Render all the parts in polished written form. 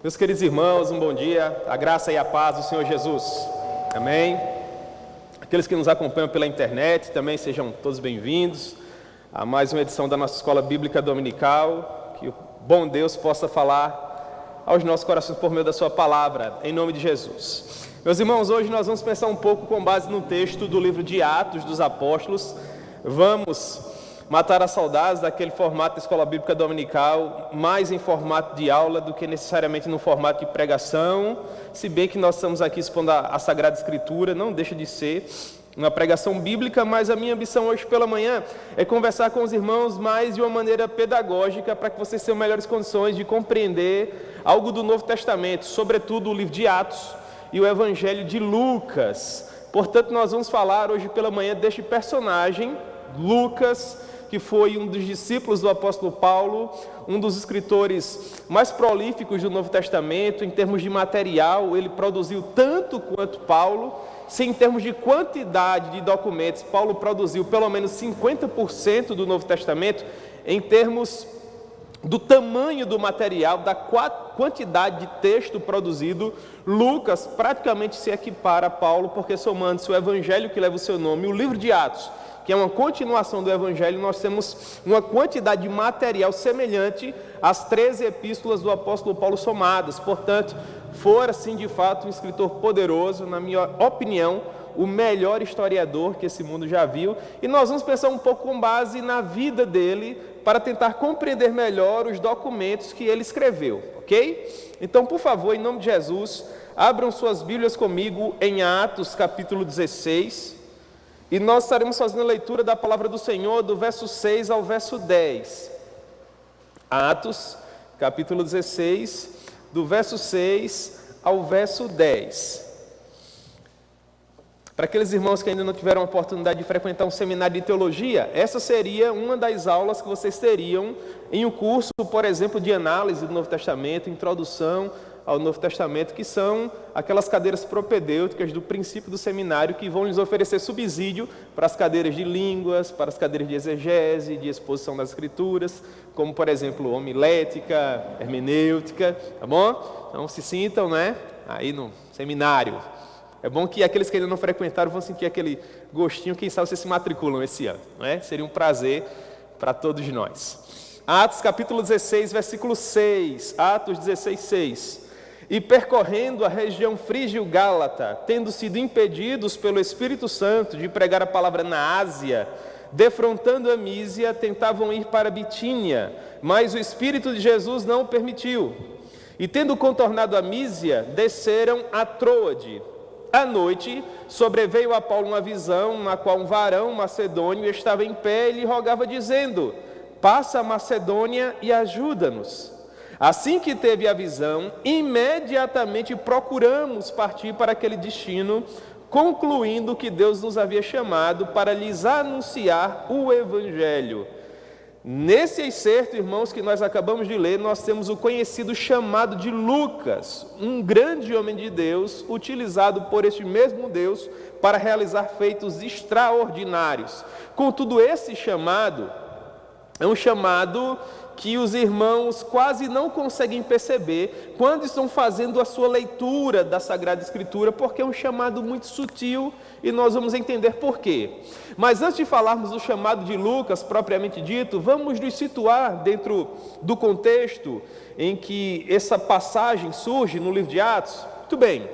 Meus queridos irmãos, um bom dia, a graça e a paz do Senhor Jesus, amém? Aqueles que nos acompanham pela internet também sejam todos bem-vindos a mais uma edição da nossa Escola Bíblica Dominical, que o bom Deus possa falar aos nossos corações por meio da sua palavra, em nome de Jesus. Meus irmãos, hoje nós vamos pensar um pouco com base no texto do livro de Atos dos Apóstolos. Vamos matar as saudades daquele formato de Escola Bíblica Dominical, mais em formato de aula do que necessariamente no formato de pregação, se bem que nós estamos aqui expondo a Sagrada Escritura, não deixa de ser uma pregação bíblica, mas a minha ambição hoje pela manhã é conversar com os irmãos mais de uma maneira pedagógica, para que vocês tenham melhores condições de compreender algo do Novo Testamento, sobretudo o livro de Atos e o Evangelho de Lucas. Portanto, nós vamos falar hoje pela manhã deste personagem, Lucas, que foi um dos discípulos do apóstolo Paulo, um dos escritores mais prolíficos do Novo Testamento. Em termos de material, ele produziu tanto quanto Paulo. Se em termos de quantidade de documentos, Paulo produziu pelo menos 50% do Novo Testamento, em termos do tamanho do material, da quantidade de texto produzido, Lucas praticamente se equipara a Paulo, porque somando-se o Evangelho que leva o seu nome e o livro de Atos, que é uma continuação do Evangelho, nós temos uma quantidade de material semelhante às 13 epístolas do apóstolo Paulo somadas. Portanto, for assim de fato um escritor poderoso, na minha opinião, o melhor historiador que esse mundo já viu. E nós vamos pensar um pouco com base na vida dele, para tentar compreender melhor os documentos que ele escreveu, ok? Então, por favor, em nome de Jesus, abram suas Bíblias comigo em Atos capítulo 16, e nós estaremos fazendo a leitura da palavra do Senhor do verso 6 ao verso 10. Atos, capítulo 16, do verso 6 ao verso 10. Para aqueles irmãos que ainda não tiveram a oportunidade de frequentar um seminário de teologia, essa seria uma das aulas que vocês teriam em um curso, por exemplo, de análise do Novo Testamento, introdução ao Novo Testamento, que são aquelas cadeiras propedêuticas do princípio do seminário, que vão lhes oferecer subsídio para as cadeiras de línguas, para as cadeiras de exegese, de exposição das Escrituras, como, por exemplo, homilética, hermenêutica, tá bom? Então, se sintam, né, aí no seminário. É bom que aqueles que ainda não frequentaram vão sentir aquele gostinho, quem sabe vocês se matriculam esse ano, não é? Seria um prazer para todos nós. Atos capítulo 16, versículo 6, Atos 16, 6. E percorrendo a região frígio-gálata, tendo sido impedidos pelo Espírito Santo de pregar a palavra na Ásia, defrontando a Mísia, tentavam ir para Bitínia, mas o Espírito de Jesus não o permitiu. E tendo contornado a Mísia, desceram a Troade. À noite, sobreveio a Paulo uma visão, na qual um varão macedônio estava em pé e lhe rogava, dizendo: passa a Macedônia e ajuda-nos. Assim que teve a visão, imediatamente procuramos partir para aquele destino, concluindo que Deus nos havia chamado para lhes anunciar o Evangelho. Nesse excerto, irmãos, que nós acabamos de ler, nós temos o conhecido chamado de Lucas, um grande homem de Deus, utilizado por este mesmo Deus para realizar feitos extraordinários. Contudo, esse chamado é um chamado que os irmãos quase não conseguem perceber quando estão fazendo a sua leitura da Sagrada Escritura, porque é um chamado muito sutil e nós vamos entender por quê. Mas antes de falarmos do chamado de Lucas, propriamente dito, vamos nos situar dentro do contexto em que essa passagem surge no livro de Atos. Muito bem,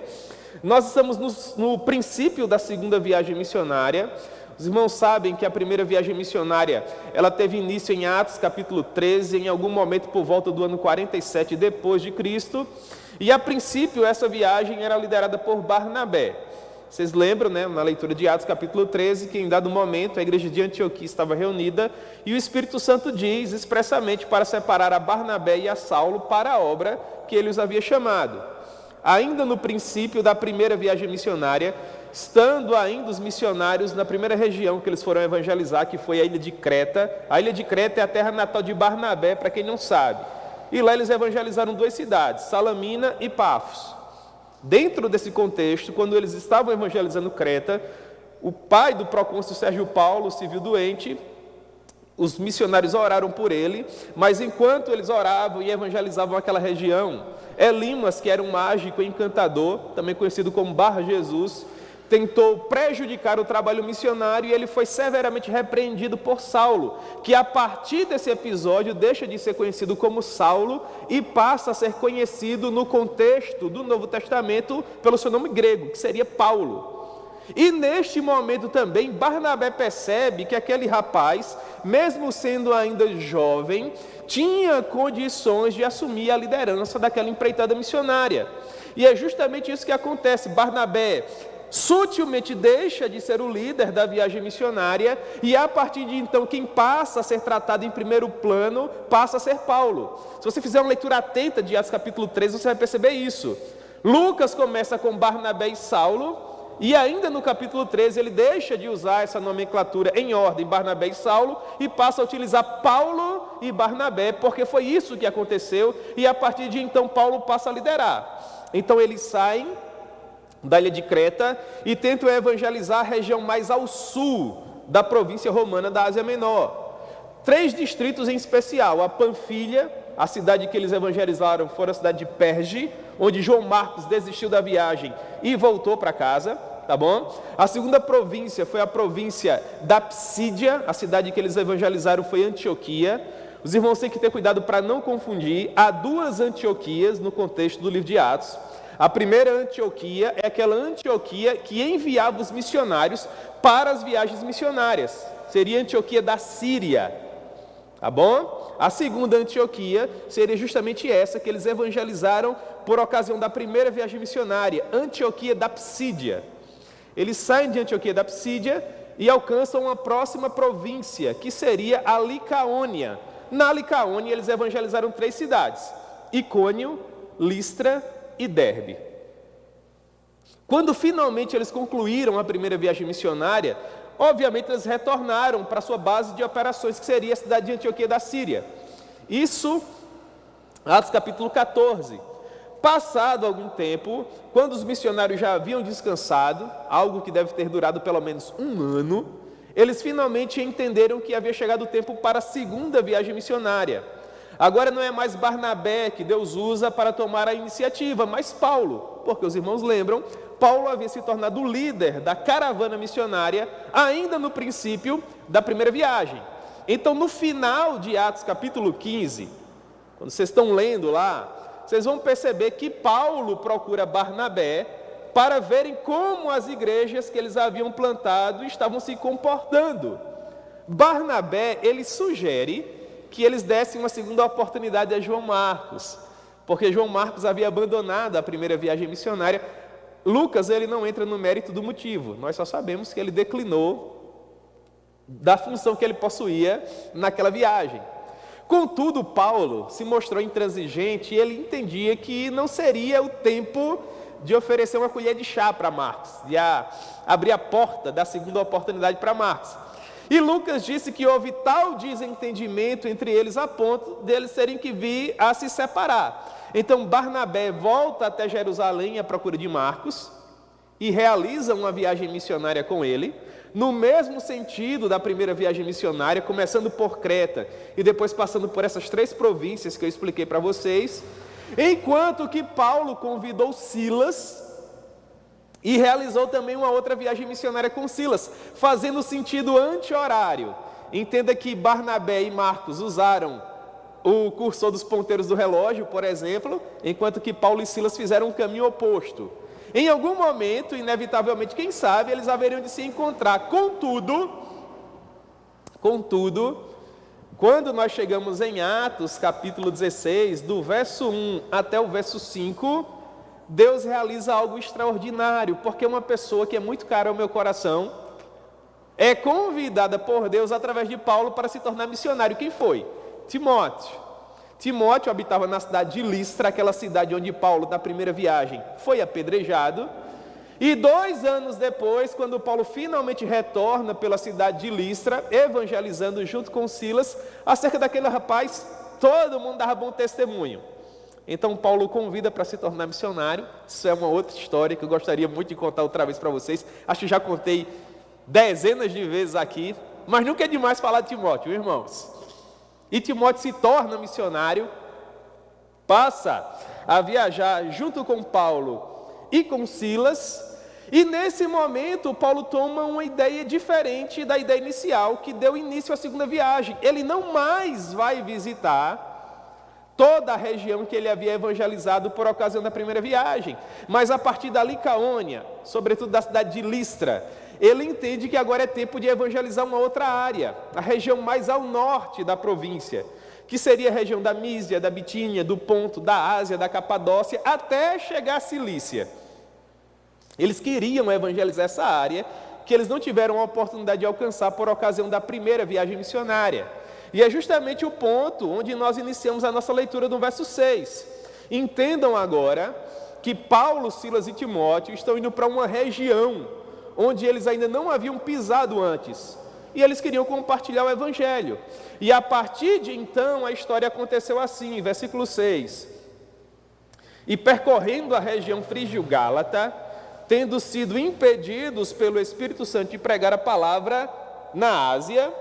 nós estamos no princípio da segunda viagem missionária. Os irmãos sabem que a primeira viagem missionária, ela teve início em Atos capítulo 13, em algum momento por volta do ano 47 depois de Cristo, e a princípio essa viagem era liderada por Barnabé. Vocês lembram, né, na leitura de Atos capítulo 13, que em dado momento a igreja de Antioquia estava reunida, e o Espírito Santo diz expressamente para separar a Barnabé e a Saulo para a obra que ele os havia chamado. Ainda no princípio da primeira viagem missionária, estando ainda os missionários na primeira região que eles foram evangelizar, que foi a ilha de Creta. A ilha de Creta é a terra natal de Barnabé, para quem não sabe. E lá eles evangelizaram 2 cidades, Salamina e Pafos. Dentro desse contexto, quando eles estavam evangelizando Creta, o pai do procônsul Sérgio Paulo se viu doente, os missionários oraram por ele, mas enquanto eles oravam e evangelizavam aquela região, Elimas, que era um mágico e encantador, também conhecido como Bar Jesus, tentou prejudicar o trabalho missionário e ele foi severamente repreendido por Saulo, que a partir desse episódio deixa de ser conhecido como Saulo e passa a ser conhecido no contexto do Novo Testamento pelo seu nome grego, que seria Paulo. E neste momento também Barnabé percebe que aquele rapaz, mesmo sendo ainda jovem, tinha condições de assumir a liderança daquela empreitada missionária. E é justamente isso que acontece. Barnabé sutilmente deixa de ser o líder da viagem missionária e a partir de então quem passa a ser tratado em primeiro plano passa a ser Paulo. Se você fizer uma leitura atenta de Atos capítulo 13, você vai perceber isso. Lucas começa com Barnabé e Saulo, e ainda no capítulo 13 ele deixa de usar essa nomenclatura em ordem, Barnabé e Saulo, e passa a utilizar Paulo e Barnabé, porque foi isso que aconteceu, e a partir de então Paulo passa a liderar. Então eles saem da ilha de Creta e tentam evangelizar a região mais ao sul da província romana da Ásia Menor. 3 distritos em especial, a Panfilha, a cidade que eles evangelizaram foi a cidade de Perge, onde João Marcos desistiu da viagem e voltou para casa, tá bom? A segunda província foi a província da Psídia, a cidade que eles evangelizaram foi Antioquia. Os irmãos têm que ter cuidado para não confundir, há 2 Antioquias no contexto do livro de Atos. A primeira Antioquia é aquela Antioquia que enviava os missionários para as viagens missionárias, seria a Antioquia da Síria, tá bom? A segunda Antioquia seria justamente essa que eles evangelizaram por ocasião da primeira viagem missionária, Antioquia da Psídia. Eles saem de Antioquia da Psídia e alcançam uma próxima província, que seria a Licaônia. Na Licaônia eles evangelizaram 3 cidades, Icônio, Listra e Derbe. Quando finalmente eles concluíram a primeira viagem missionária, obviamente eles retornaram para a sua base de operações, que seria a cidade de Antioquia da Síria. Isso, Atos capítulo 14. Passado algum tempo, quando os missionários já haviam descansado, algo que deve ter durado pelo menos 1 ano, eles finalmente entenderam que havia chegado o tempo para a segunda viagem missionária. Agora não é mais Barnabé que Deus usa para tomar a iniciativa, mas Paulo, porque os irmãos lembram, Paulo havia se tornado o líder da caravana missionária ainda no princípio da primeira viagem. Então, no final de Atos capítulo 15, quando vocês estão lendo lá, vocês vão perceber que Paulo procura Barnabé para verem como as igrejas que eles haviam plantado estavam se comportando. Barnabé, ele sugere que eles dessem uma segunda oportunidade a João Marcos, porque João Marcos havia abandonado a primeira viagem missionária. Lucas, ele não entra no mérito do motivo, nós só sabemos que ele declinou da função que ele possuía naquela viagem. Contudo, Paulo se mostrou intransigente e ele entendia que não seria o tempo de oferecer uma colher de chá para Marcos, de abrir a porta da segunda oportunidade para Marcos. E Lucas disse que houve tal desentendimento entre eles a ponto deles terem que vir a se separar. Então Barnabé volta até Jerusalém à procura de Marcos e realiza uma viagem missionária com ele, no mesmo sentido da primeira viagem missionária, começando por Creta e depois passando por essas 3 províncias que eu expliquei para vocês, enquanto que Paulo convidou Silas e realizou também uma outra viagem missionária com Silas, fazendo sentido anti-horário. Entenda que Barnabé e Marcos usaram o cursor dos ponteiros do relógio, por exemplo, enquanto que Paulo e Silas fizeram um caminho oposto. Em algum momento, inevitavelmente, quem sabe, eles haveriam de se encontrar. Contudo, quando nós chegamos em Atos, capítulo 16, do verso 1 até o verso 5, Deus realiza algo extraordinário, porque uma pessoa que é muito cara ao meu coração é convidada por Deus através de Paulo para se tornar missionário. Quem foi? Timóteo. Timóteo habitava na cidade de Listra, aquela cidade onde Paulo, na primeira viagem, foi apedrejado. E 2 anos depois, quando Paulo finalmente retorna pela cidade de Listra, evangelizando junto com Silas, acerca daquele rapaz, todo mundo dava bom testemunho. Então Paulo o convida para se tornar missionário. Isso é uma outra história que eu gostaria muito de contar outra vez para vocês. Acho que já contei dezenas de vezes aqui, Mas nunca é demais falar de Timóteo, irmãos. E Timóteo se torna missionário, passa a viajar junto com Paulo e com Silas, e nesse momento Paulo toma uma ideia diferente da ideia inicial que deu início à segunda viagem. Ele não mais vai visitar toda a região que ele havia evangelizado por ocasião da primeira viagem, mas a partir da Licaônia, sobretudo da cidade de Listra, ele entende que agora é tempo de evangelizar uma outra área, a região mais ao norte da província, que seria a região da Mísia, da Bitínia, do Ponto, da Ásia, da Capadócia, até chegar à Cilícia. Eles queriam evangelizar essa área que eles não tiveram a oportunidade de alcançar por ocasião da primeira viagem missionária. E é justamente o ponto onde nós iniciamos a nossa leitura do verso 6. Entendam agora que Paulo, Silas e Timóteo estão indo para uma região onde eles ainda não haviam pisado antes. E eles queriam compartilhar o evangelho. E a partir de então a história aconteceu assim, versículo 6. E percorrendo a região frígio-gálata, tendo sido impedidos pelo Espírito Santo de pregar a palavra na Ásia,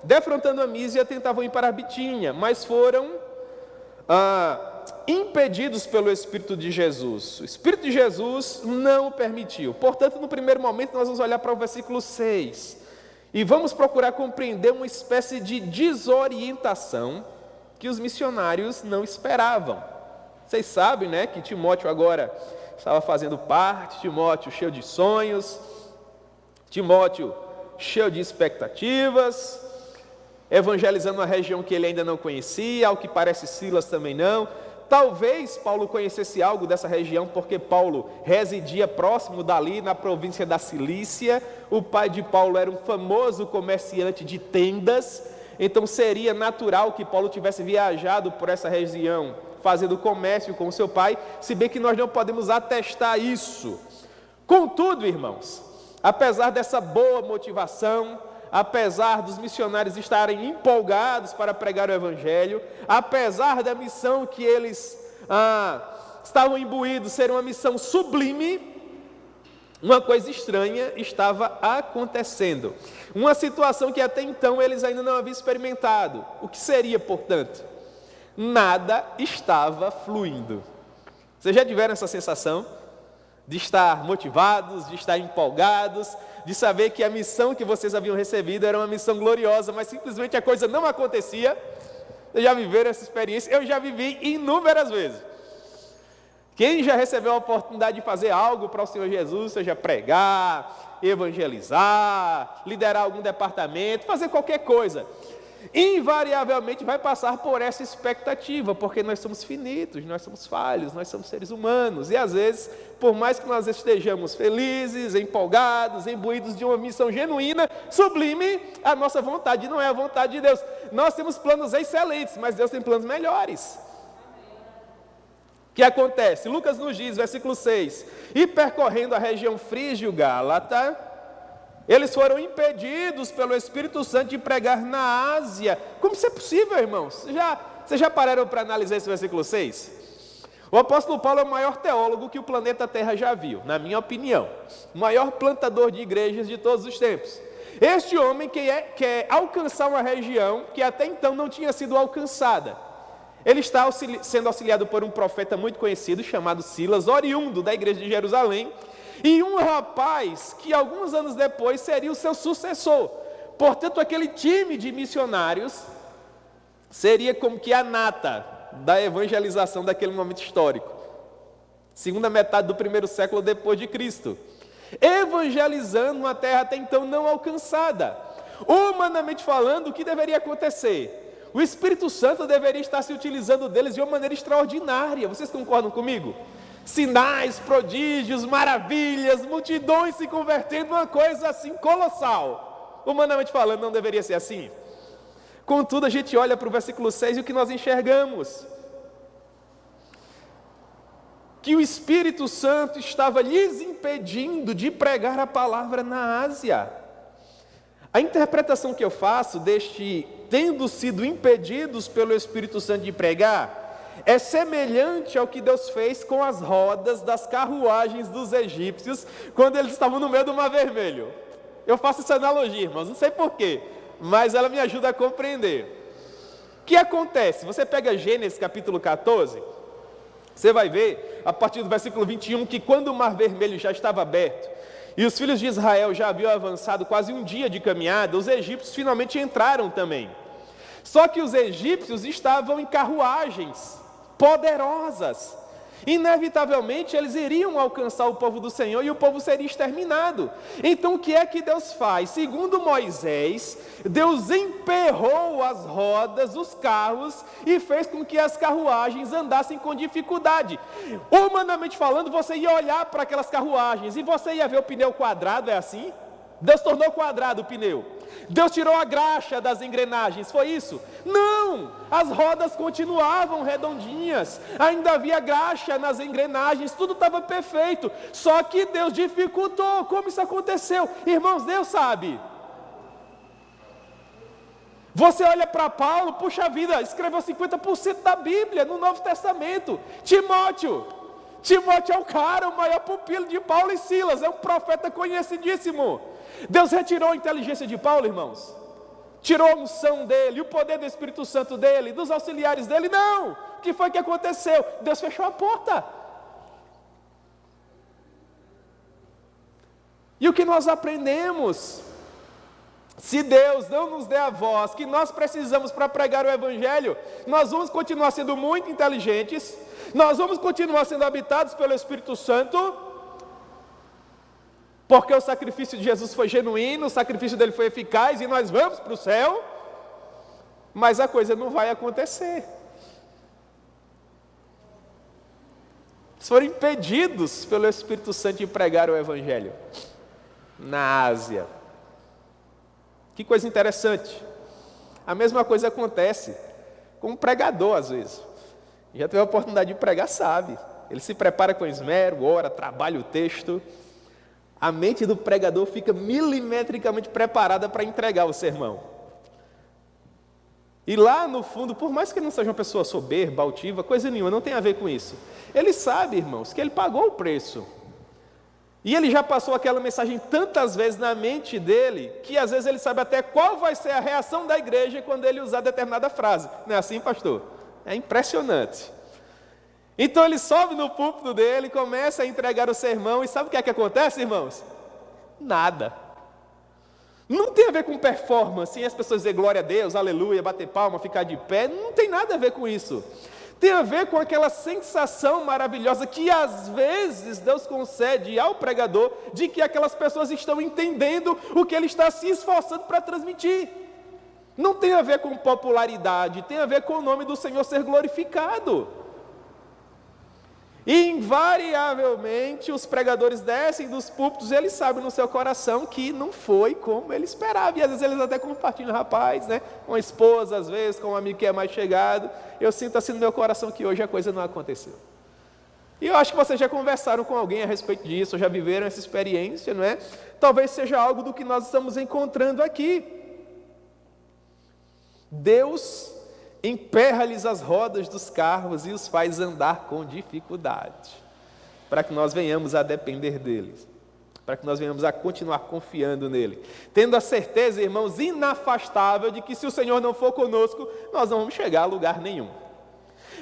defrontando a Mísia, tentavam ir para a Bitínia, mas foram impedidos pelo Espírito de Jesus. O Espírito de Jesus não o permitiu. Portanto, no primeiro momento, nós vamos olhar para o versículo 6 e vamos procurar compreender uma espécie de desorientação que os missionários não esperavam. Vocês sabem, né, que Timóteo agora estava fazendo parte, Timóteo cheio de sonhos, Timóteo cheio de expectativas, evangelizando uma região que ele ainda não conhecia, ao que parece Silas também não. Talvez Paulo conhecesse algo dessa região, porque Paulo residia próximo dali, na província da Cilícia. O pai de Paulo era um famoso comerciante de tendas, então seria natural que Paulo tivesse viajado por essa região, fazendo comércio com seu pai, se bem que nós não podemos atestar isso. Contudo, irmãos, apesar dessa boa motivação, apesar dos missionários estarem empolgados para pregar o evangelho, apesar da missão que eles estavam imbuídos ser uma missão sublime, uma coisa estranha estava acontecendo. Uma situação que até então eles ainda não haviam experimentado. O que seria, portanto? Nada estava fluindo. Vocês já tiveram essa sensação de estar motivados, de estar empolgados, de saber que a missão que vocês haviam recebido era uma missão gloriosa, mas simplesmente a coisa não acontecia? Vocês já viveram essa experiência? Eu já vivi inúmeras vezes. Quem já recebeu a oportunidade de fazer algo para o Senhor Jesus, seja pregar, evangelizar, liderar algum departamento, fazer qualquer coisa, invariavelmente vai passar por essa expectativa, porque nós somos finitos, nós somos falhos, nós somos seres humanos, e às vezes, por mais que nós estejamos felizes, empolgados, imbuídos de uma missão genuína, sublime, a nossa vontade não é a vontade de Deus. Nós temos planos excelentes, mas Deus tem planos melhores. O que acontece? Lucas nos diz, versículo 6, e percorrendo a região frígio-gálata, eles foram impedidos pelo Espírito Santo de pregar na Ásia. Como isso é possível, irmãos? Vocês já pararam para analisar esse versículo 6? O apóstolo Paulo é o maior teólogo que o planeta Terra já viu, na minha opinião. O maior plantador de igrejas de todos os tempos. Este homem quer alcançar uma região que até então não tinha sido alcançada. Ele está sendo auxiliado por um profeta muito conhecido, chamado Silas, oriundo da igreja de Jerusalém, e um rapaz que alguns anos depois seria o seu sucessor. Portanto, aquele time de missionários seria como que a nata da evangelização daquele momento histórico. Segunda metade do primeiro século depois de Cristo. Evangelizando uma terra até então não alcançada. Humanamente falando, o que deveria acontecer? O Espírito Santo deveria estar se utilizando deles de uma maneira extraordinária. Vocês concordam comigo? Sinais, prodígios, maravilhas, multidões se convertendo, uma coisa assim colossal. Humanamente falando, não deveria ser assim. Contudo, a gente olha para o versículo 6 e o que nós enxergamos? Que o Espírito Santo estava lhes impedindo de pregar a palavra na Ásia. A interpretação que eu faço deste tendo sido impedidos pelo Espírito Santo de pregar é semelhante ao que Deus fez com as rodas das carruagens dos egípcios quando eles estavam no meio do Mar Vermelho. Eu faço essa analogia, irmãos, não sei porquê, mas ela me ajuda a compreender. O que acontece? Você pega Gênesis capítulo 14, você vai ver, a partir do versículo 21, que quando o Mar Vermelho já estava aberto, e os filhos de Israel já haviam avançado quase um dia de caminhada, os egípcios finalmente entraram também. Só que os egípcios estavam em carruagens poderosas. Inevitavelmente eles iriam alcançar o povo do Senhor e o povo seria exterminado. Então o que é que Deus faz? Segundo Moisés, Deus emperrou as rodas dos carros e fez com que as carruagens andassem com dificuldade. Humanamente falando, você ia olhar para aquelas carruagens e você ia ver o pneu quadrado, é assim? Deus tornou quadrado o pneu. Deus tirou a graxa das engrenagens, foi isso? Não! As rodas continuavam redondinhas, ainda havia graxa nas engrenagens, tudo estava perfeito. Só que Deus dificultou. Como isso aconteceu? Irmãos, Deus sabe. Você olha para Paulo, puxa vida, escreveu 50% da Bíblia no Novo Testamento. Timóteo é o cara, o maior pupilo de Paulo e Silas, é um profeta conhecidíssimo. Deus retirou a inteligência de Paulo, irmãos. Tirou a unção dele, o poder do Espírito Santo dele, dos auxiliares dele. Não! O que foi que aconteceu? Deus fechou a porta. E o que nós aprendemos? Se Deus não nos der a voz que nós precisamos para pregar o Evangelho, nós vamos continuar sendo muito inteligentes, nós vamos continuar sendo habitados pelo Espírito Santo, porque o sacrifício de Jesus foi genuíno, o sacrifício dele foi eficaz e nós vamos para o céu, mas a coisa não vai acontecer. Eles foram impedidos pelo Espírito Santo de pregar o Evangelho na Ásia. Que coisa interessante. A mesma coisa acontece com um pregador às vezes. Já teve a oportunidade de pregar, sabe. Ele se prepara com esmero, ora, trabalha o texto. A mente do pregador fica milimetricamente preparada para entregar o sermão. E lá no fundo, por mais que ele não seja uma pessoa soberba, altiva, coisa nenhuma, não tem a ver com isso. Ele sabe, irmãos, que ele pagou o preço. E ele já passou aquela mensagem tantas vezes na mente dele, que às vezes ele sabe até qual vai ser a reação da igreja quando ele usar determinada frase. Não é assim, pastor? É impressionante. Então ele sobe no púlpito dele, começa a entregar o sermão, e sabe o que é que acontece, irmãos? Nada. Não tem a ver com performance, as pessoas dizer glória a Deus, aleluia, bater palma, ficar de pé, não tem nada a ver com isso. Tem a ver com aquela sensação maravilhosa que às vezes Deus concede ao pregador, de que aquelas pessoas estão entendendo o que ele está se esforçando para transmitir. Não tem a ver com popularidade, tem a ver com o nome do Senhor ser glorificado. E invariavelmente os pregadores descem dos púlpitos e eles sabem no seu coração que não foi como ele esperava. E às vezes eles até compartilham, rapaz, né? Com a esposa, às vezes, com um amigo que é mais chegado. Eu sinto assim no meu coração que hoje a coisa não aconteceu. E eu acho que vocês já conversaram com alguém a respeito disso, já viveram essa experiência, não é? Talvez seja algo do que nós estamos encontrando aqui. Deus emperra-lhes as rodas dos carros e os faz andar com dificuldade, para que nós venhamos a depender deles, para que nós venhamos a continuar confiando nele, tendo a certeza, irmãos, inafastável de que se o Senhor não for conosco, nós não vamos chegar a lugar nenhum.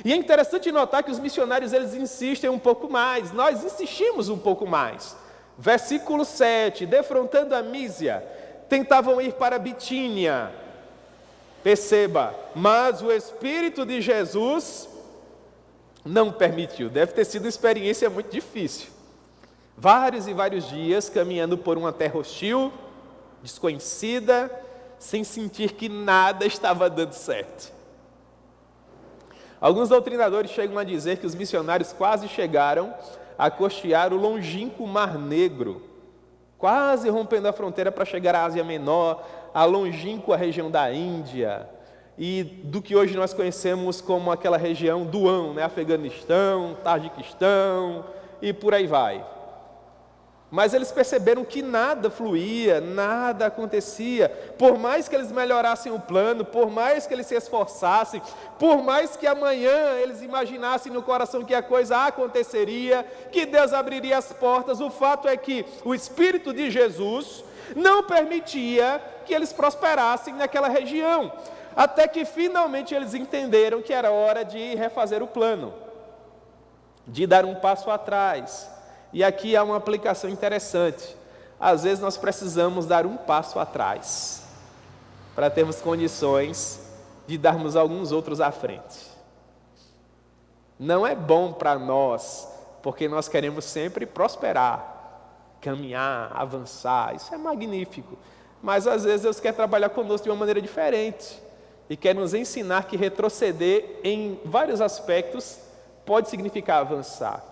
E é interessante notar que os missionários, eles insistem um pouco mais, nós insistimos um pouco mais. Versículo 7, defrontando a Mísia, tentavam ir para Bitínia. Perceba, mas o Espírito de Jesus não permitiu. Deve ter sido uma experiência muito difícil. Vários e vários dias caminhando por uma terra hostil, desconhecida, sem sentir que nada estava dando certo. Alguns doutrinadores chegam a dizer que os missionários quase chegaram a costear o longínquo Mar Negro, quase rompendo a fronteira para chegar à Ásia Menor, a longínqua região da Índia e do que hoje nós conhecemos como aquela região do Afeganistão, Tajiquistão e por aí vai. Mas eles perceberam que nada fluía, nada acontecia. Por mais que eles melhorassem o plano, por mais que eles se esforçassem, por mais que amanhã eles imaginassem no coração que a coisa aconteceria, que Deus abriria as portas, o fato é que o Espírito de Jesus não permitia que eles prosperassem naquela região. Até que finalmente eles entenderam que era hora de refazer o plano, de dar um passo atrás. E aqui há uma aplicação interessante. Às vezes nós precisamos dar um passo atrás para termos condições de darmos alguns outros à frente. Não é bom para nós, porque nós queremos sempre prosperar, caminhar, avançar. Isso é magnífico. Mas às vezes Deus quer trabalhar conosco de uma maneira diferente e quer nos ensinar que retroceder em vários aspectos pode significar avançar.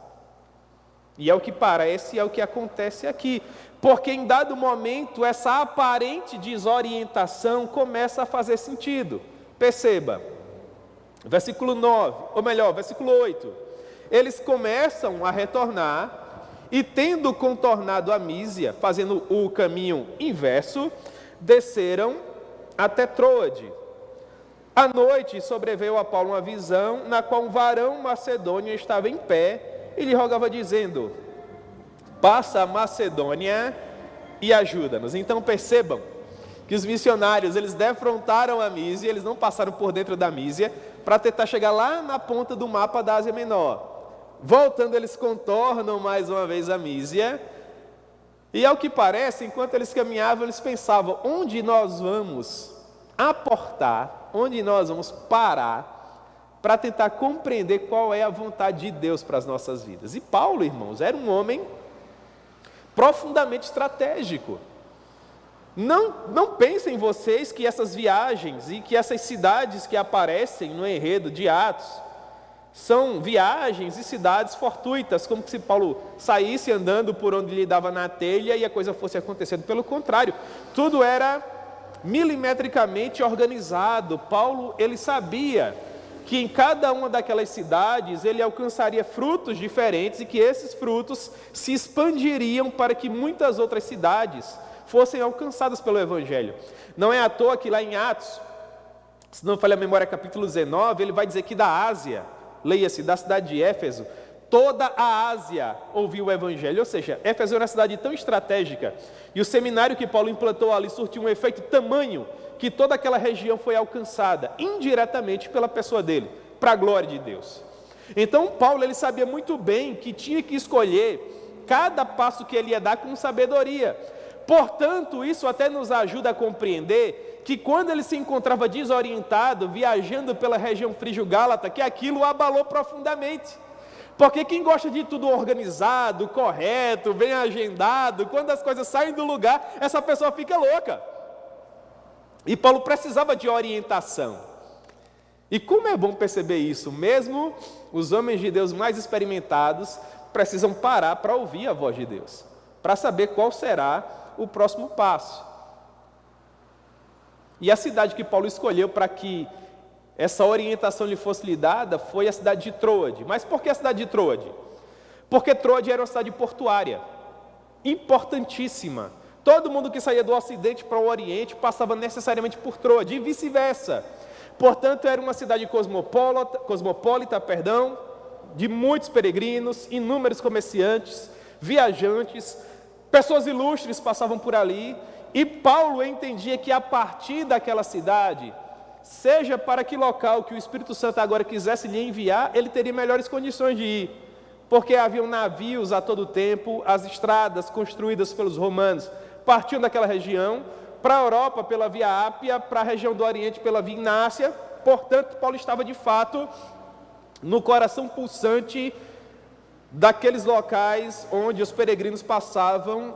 E é o que parece, é o que acontece aqui. Porque em dado momento, essa aparente desorientação começa a fazer sentido. Perceba, versículo 9, ou melhor, versículo 8. Eles começam a retornar e, tendo contornado a Mísia, fazendo o caminho inverso, desceram até Troade. À noite sobreveio a Paulo uma visão, na qual um varão macedônio estava em pé, e lhe rogava dizendo: passa a Macedônia e ajuda-nos. Então percebam que os missionários, eles defrontaram a Mísia, eles não passaram por dentro da Mísia, para tentar chegar lá na ponta do mapa da Ásia Menor. Voltando, eles contornam mais uma vez a Mísia, e ao que parece, enquanto eles caminhavam, eles pensavam: onde nós vamos aportar, onde nós vamos parar, para tentar compreender qual é a vontade de Deus para as nossas vidas. E Paulo, irmãos, era um homem profundamente estratégico. Não pensem vocês que essas viagens e que essas cidades que aparecem no enredo de Atos são viagens e cidades fortuitas, como se Paulo saísse andando por onde lhe dava na telha e a coisa fosse acontecendo. Pelo contrário, tudo era milimetricamente organizado. Paulo, ele sabia que em cada uma daquelas cidades ele alcançaria frutos diferentes e que esses frutos se expandiriam para que muitas outras cidades fossem alcançadas pelo Evangelho. Não é à toa que lá em Atos, se não falha a memória, capítulo 19, ele vai dizer que da Ásia, leia-se, da cidade de Éfeso, toda a Ásia ouviu o Evangelho. Ou seja, Éfeso era uma cidade tão estratégica e o seminário que Paulo implantou ali surtiu um efeito tamanho que toda aquela região foi alcançada indiretamente pela pessoa dele, para a glória de Deus. Então Paulo, ele sabia muito bem que tinha que escolher cada passo que ele ia dar com sabedoria. Portanto, isso até nos ajuda a compreender que quando ele se encontrava desorientado, viajando pela região frígio-gálata, que aquilo o abalou profundamente. Porque quem gosta de tudo organizado, correto, bem agendado, quando as coisas saem do lugar, essa pessoa fica louca. E Paulo precisava de orientação. E como é bom perceber isso, mesmo os homens de Deus mais experimentados precisam parar para ouvir a voz de Deus, para saber qual será o próximo passo. E a cidade que Paulo escolheu para que essa orientação lhe fosse lhe dada foi a cidade de Troade. Mas por que a cidade de Troade? Porque Troade era uma cidade portuária, importantíssima. Todo mundo que saía do Ocidente para o Oriente passava necessariamente por Troade e vice-versa. Portanto, era uma cidade cosmopolita, de muitos peregrinos, inúmeros comerciantes, viajantes, pessoas ilustres passavam por ali. E Paulo entendia que a partir daquela cidade, seja para que local que o Espírito Santo agora quisesse lhe enviar, ele teria melhores condições de ir. Porque haviam navios a todo tempo, as estradas construídas pelos romanos partiam daquela região, para a Europa pela Via Ápia, para a região do Oriente pela Via Ignácia. Portanto, Paulo estava de fato no coração pulsante daqueles locais onde os peregrinos passavam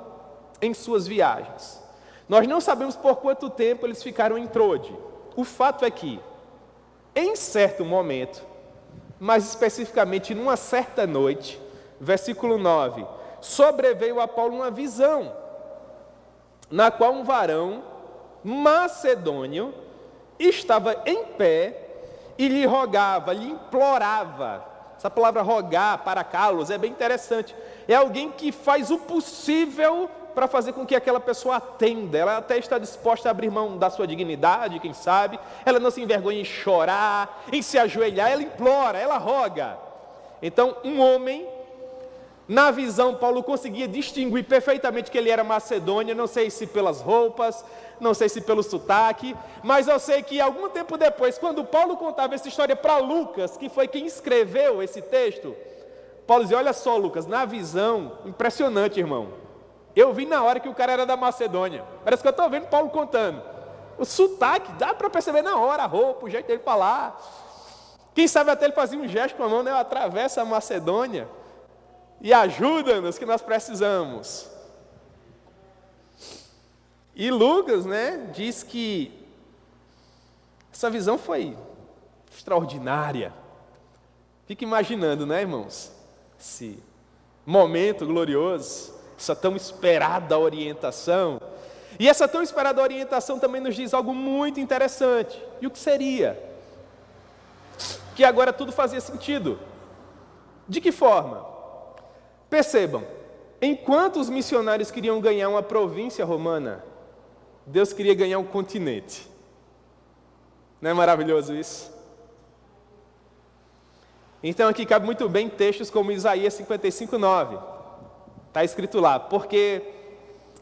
em suas viagens. Nós não sabemos por quanto tempo eles ficaram em Troade. O fato é que, em certo momento, mais especificamente numa certa noite, versículo 9, sobreveio a Paulo uma visão, na qual um varão macedônio estava em pé e lhe rogava, lhe implorava Essa palavra rogar, paracaulos, é bem interessante. É alguém que faz o possível para fazer com que aquela pessoa atenda. Ela até está disposta a abrir mão da sua dignidade, quem sabe. Ela não se envergonha em chorar, em se ajoelhar. Ela implora, ela roga. Então, um homem, na visão, Paulo conseguia distinguir perfeitamente que ele era macedônio. Não sei se pelas roupas, não sei se pelo sotaque, mas eu sei que algum tempo depois, quando Paulo contava essa história para Lucas, que foi quem escreveu esse texto, Paulo dizia: olha só, Lucas, na visão, impressionante, irmão, eu vi na hora que o cara era da Macedônia. Parece que eu estou vendo Paulo contando. O sotaque, dá para perceber na hora, a roupa, o jeito dele falar. Quem sabe até ele fazia um gesto com a mão, né? Atravessa a Macedônia e ajuda-nos que nós precisamos. E Lucas, né, diz que essa visão foi extraordinária. Fica imaginando, né, irmãos? Esse momento glorioso, essa tão esperada orientação. E essa tão esperada orientação também nos diz algo muito interessante. E o que seria? Que agora tudo fazia sentido. De que forma? Percebam, enquanto os missionários queriam ganhar uma província romana, Deus queria ganhar um continente. Não é maravilhoso isso? Então aqui cabe muito bem textos como Isaías 55:9. Está escrito lá: porque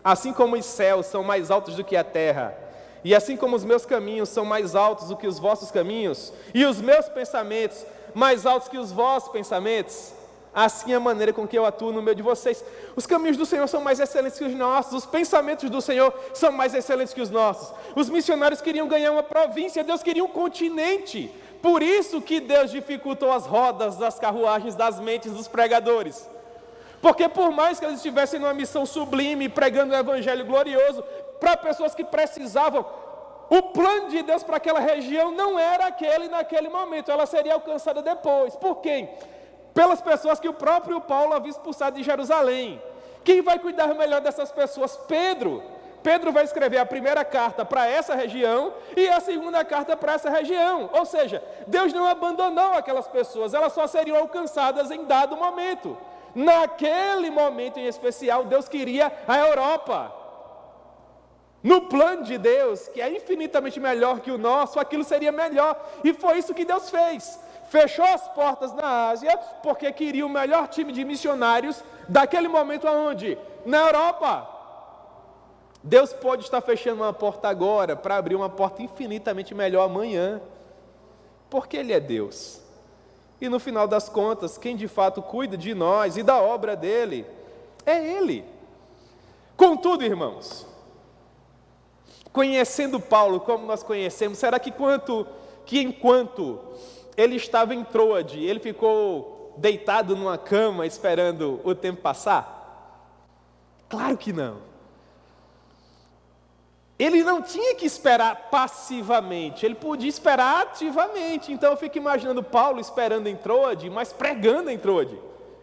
assim como os céus são mais altos do que a terra, e assim como os meus caminhos são mais altos do que os vossos caminhos, e os meus pensamentos mais altos que os vossos pensamentos, assim é a maneira com que eu atuo no meio de vocês. Os caminhos do Senhor são mais excelentes que os nossos, os pensamentos do Senhor são mais excelentes que os nossos. Os missionários queriam ganhar uma província, Deus queria um continente. Por isso que Deus dificultou as rodas das carruagens das mentes dos pregadores. Porque por mais que eles estivessem numa missão sublime, pregando o evangelho glorioso, para pessoas que precisavam, o plano de Deus para aquela região não era aquele naquele momento, ela seria alcançada depois. Por quem? Pelas pessoas que o próprio Paulo havia expulsado de Jerusalém. Quem vai cuidar melhor dessas pessoas? Pedro. Pedro vai escrever a primeira carta para essa região e a segunda carta para essa região. Ou seja, Deus não abandonou aquelas pessoas, elas só seriam alcançadas em dado momento. Naquele momento em especial, Deus queria a Europa. No plano de Deus, que é infinitamente melhor que o nosso, aquilo seria melhor. E foi isso que Deus fez. Fechou as portas na Ásia, porque queria o melhor time de missionários daquele momento aonde? Na Europa. Deus pode estar fechando uma porta agora para abrir uma porta infinitamente melhor amanhã. Porque Ele é Deus. E no final das contas, quem de fato cuida de nós e da obra dEle é Ele. Contudo, irmãos, conhecendo Paulo como nós conhecemos, será que enquanto ele estava em Troade, ele ficou deitado numa cama esperando o tempo passar? Claro que não. Ele não tinha que esperar passivamente, ele podia esperar ativamente. Então eu fico imaginando Paulo esperando em Troade, mas pregando em Troade,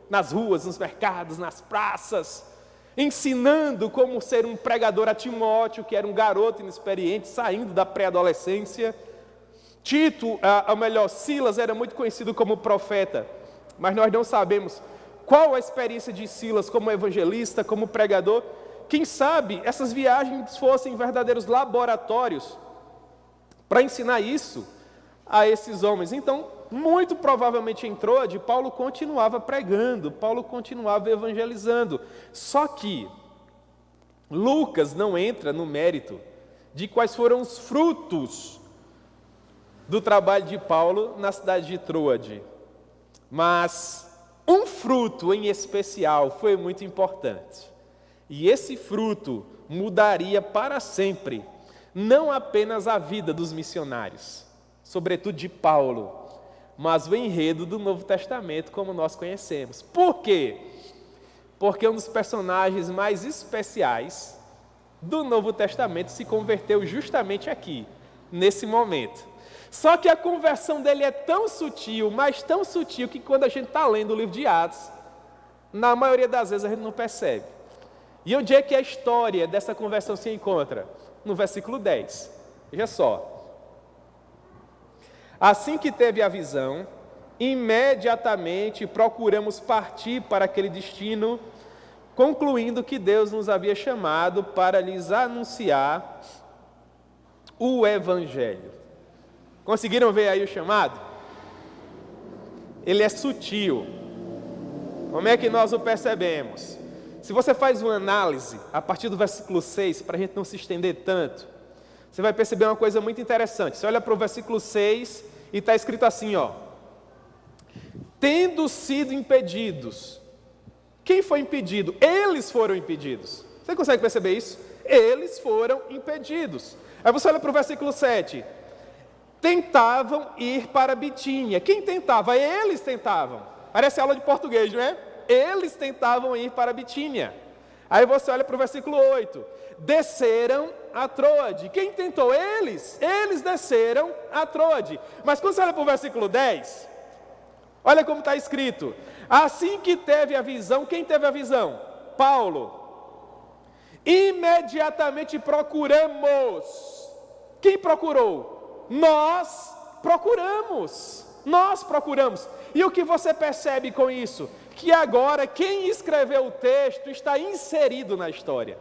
nas ruas, nos mercados, nas praças, ensinando como ser um pregador a Timóteo, que era um garoto inexperiente, saindo da pré-adolescência. Silas era muito conhecido como profeta, mas nós não sabemos qual a experiência de Silas como evangelista, como pregador. Quem sabe essas viagens fossem verdadeiros laboratórios para ensinar isso a esses homens. Então, muito provavelmente em Troade, Paulo continuava pregando, Paulo continuava evangelizando. Só que Lucas não entra no mérito de quais foram os frutos do trabalho de Paulo na cidade de Troade. Mas um fruto em especial foi muito importante. E esse fruto mudaria para sempre, não apenas a vida dos missionários, sobretudo de Paulo, mas o enredo do Novo Testamento como nós conhecemos. Por quê? Porque um dos personagens mais especiais do Novo Testamento se converteu justamente aqui, nesse momento. Só que a conversão dele é tão sutil, mas tão sutil, que quando a gente está lendo o livro de Atos, na maioria das vezes a gente não percebe. E onde é que a história dessa conversão se encontra? No versículo 10. Veja só. Assim que teve a visão, imediatamente procuramos partir para aquele destino, concluindo que Deus nos havia chamado para lhes anunciar o Evangelho. Conseguiram ver aí o chamado? Ele é sutil. Como é que nós o percebemos? Se você faz uma análise a partir do versículo 6, para a gente não se estender tanto, você vai perceber uma coisa muito interessante. Você olha para o versículo 6 e está escrito assim, ó: tendo sido impedidos. Quem foi impedido? Eles foram impedidos. Você consegue perceber isso? Eles foram impedidos. Aí você olha para o versículo 7. Tentavam ir para Bitínia. Quem tentava? Eles tentavam. Parece aula de português, não é? Eles tentavam ir para Bitínia. Aí você olha para o versículo 8. Desceram a Troade. Quem tentou? Eles. Eles desceram a Troade. Mas quando você olha para o versículo 10, olha como está escrito. Assim que teve a visão, quem teve a visão? Paulo. Imediatamente procuramos. Quem procurou? Nós procuramos. Nós procuramos. E o que você percebe com isso? Que agora quem escreveu o texto está inserido na história.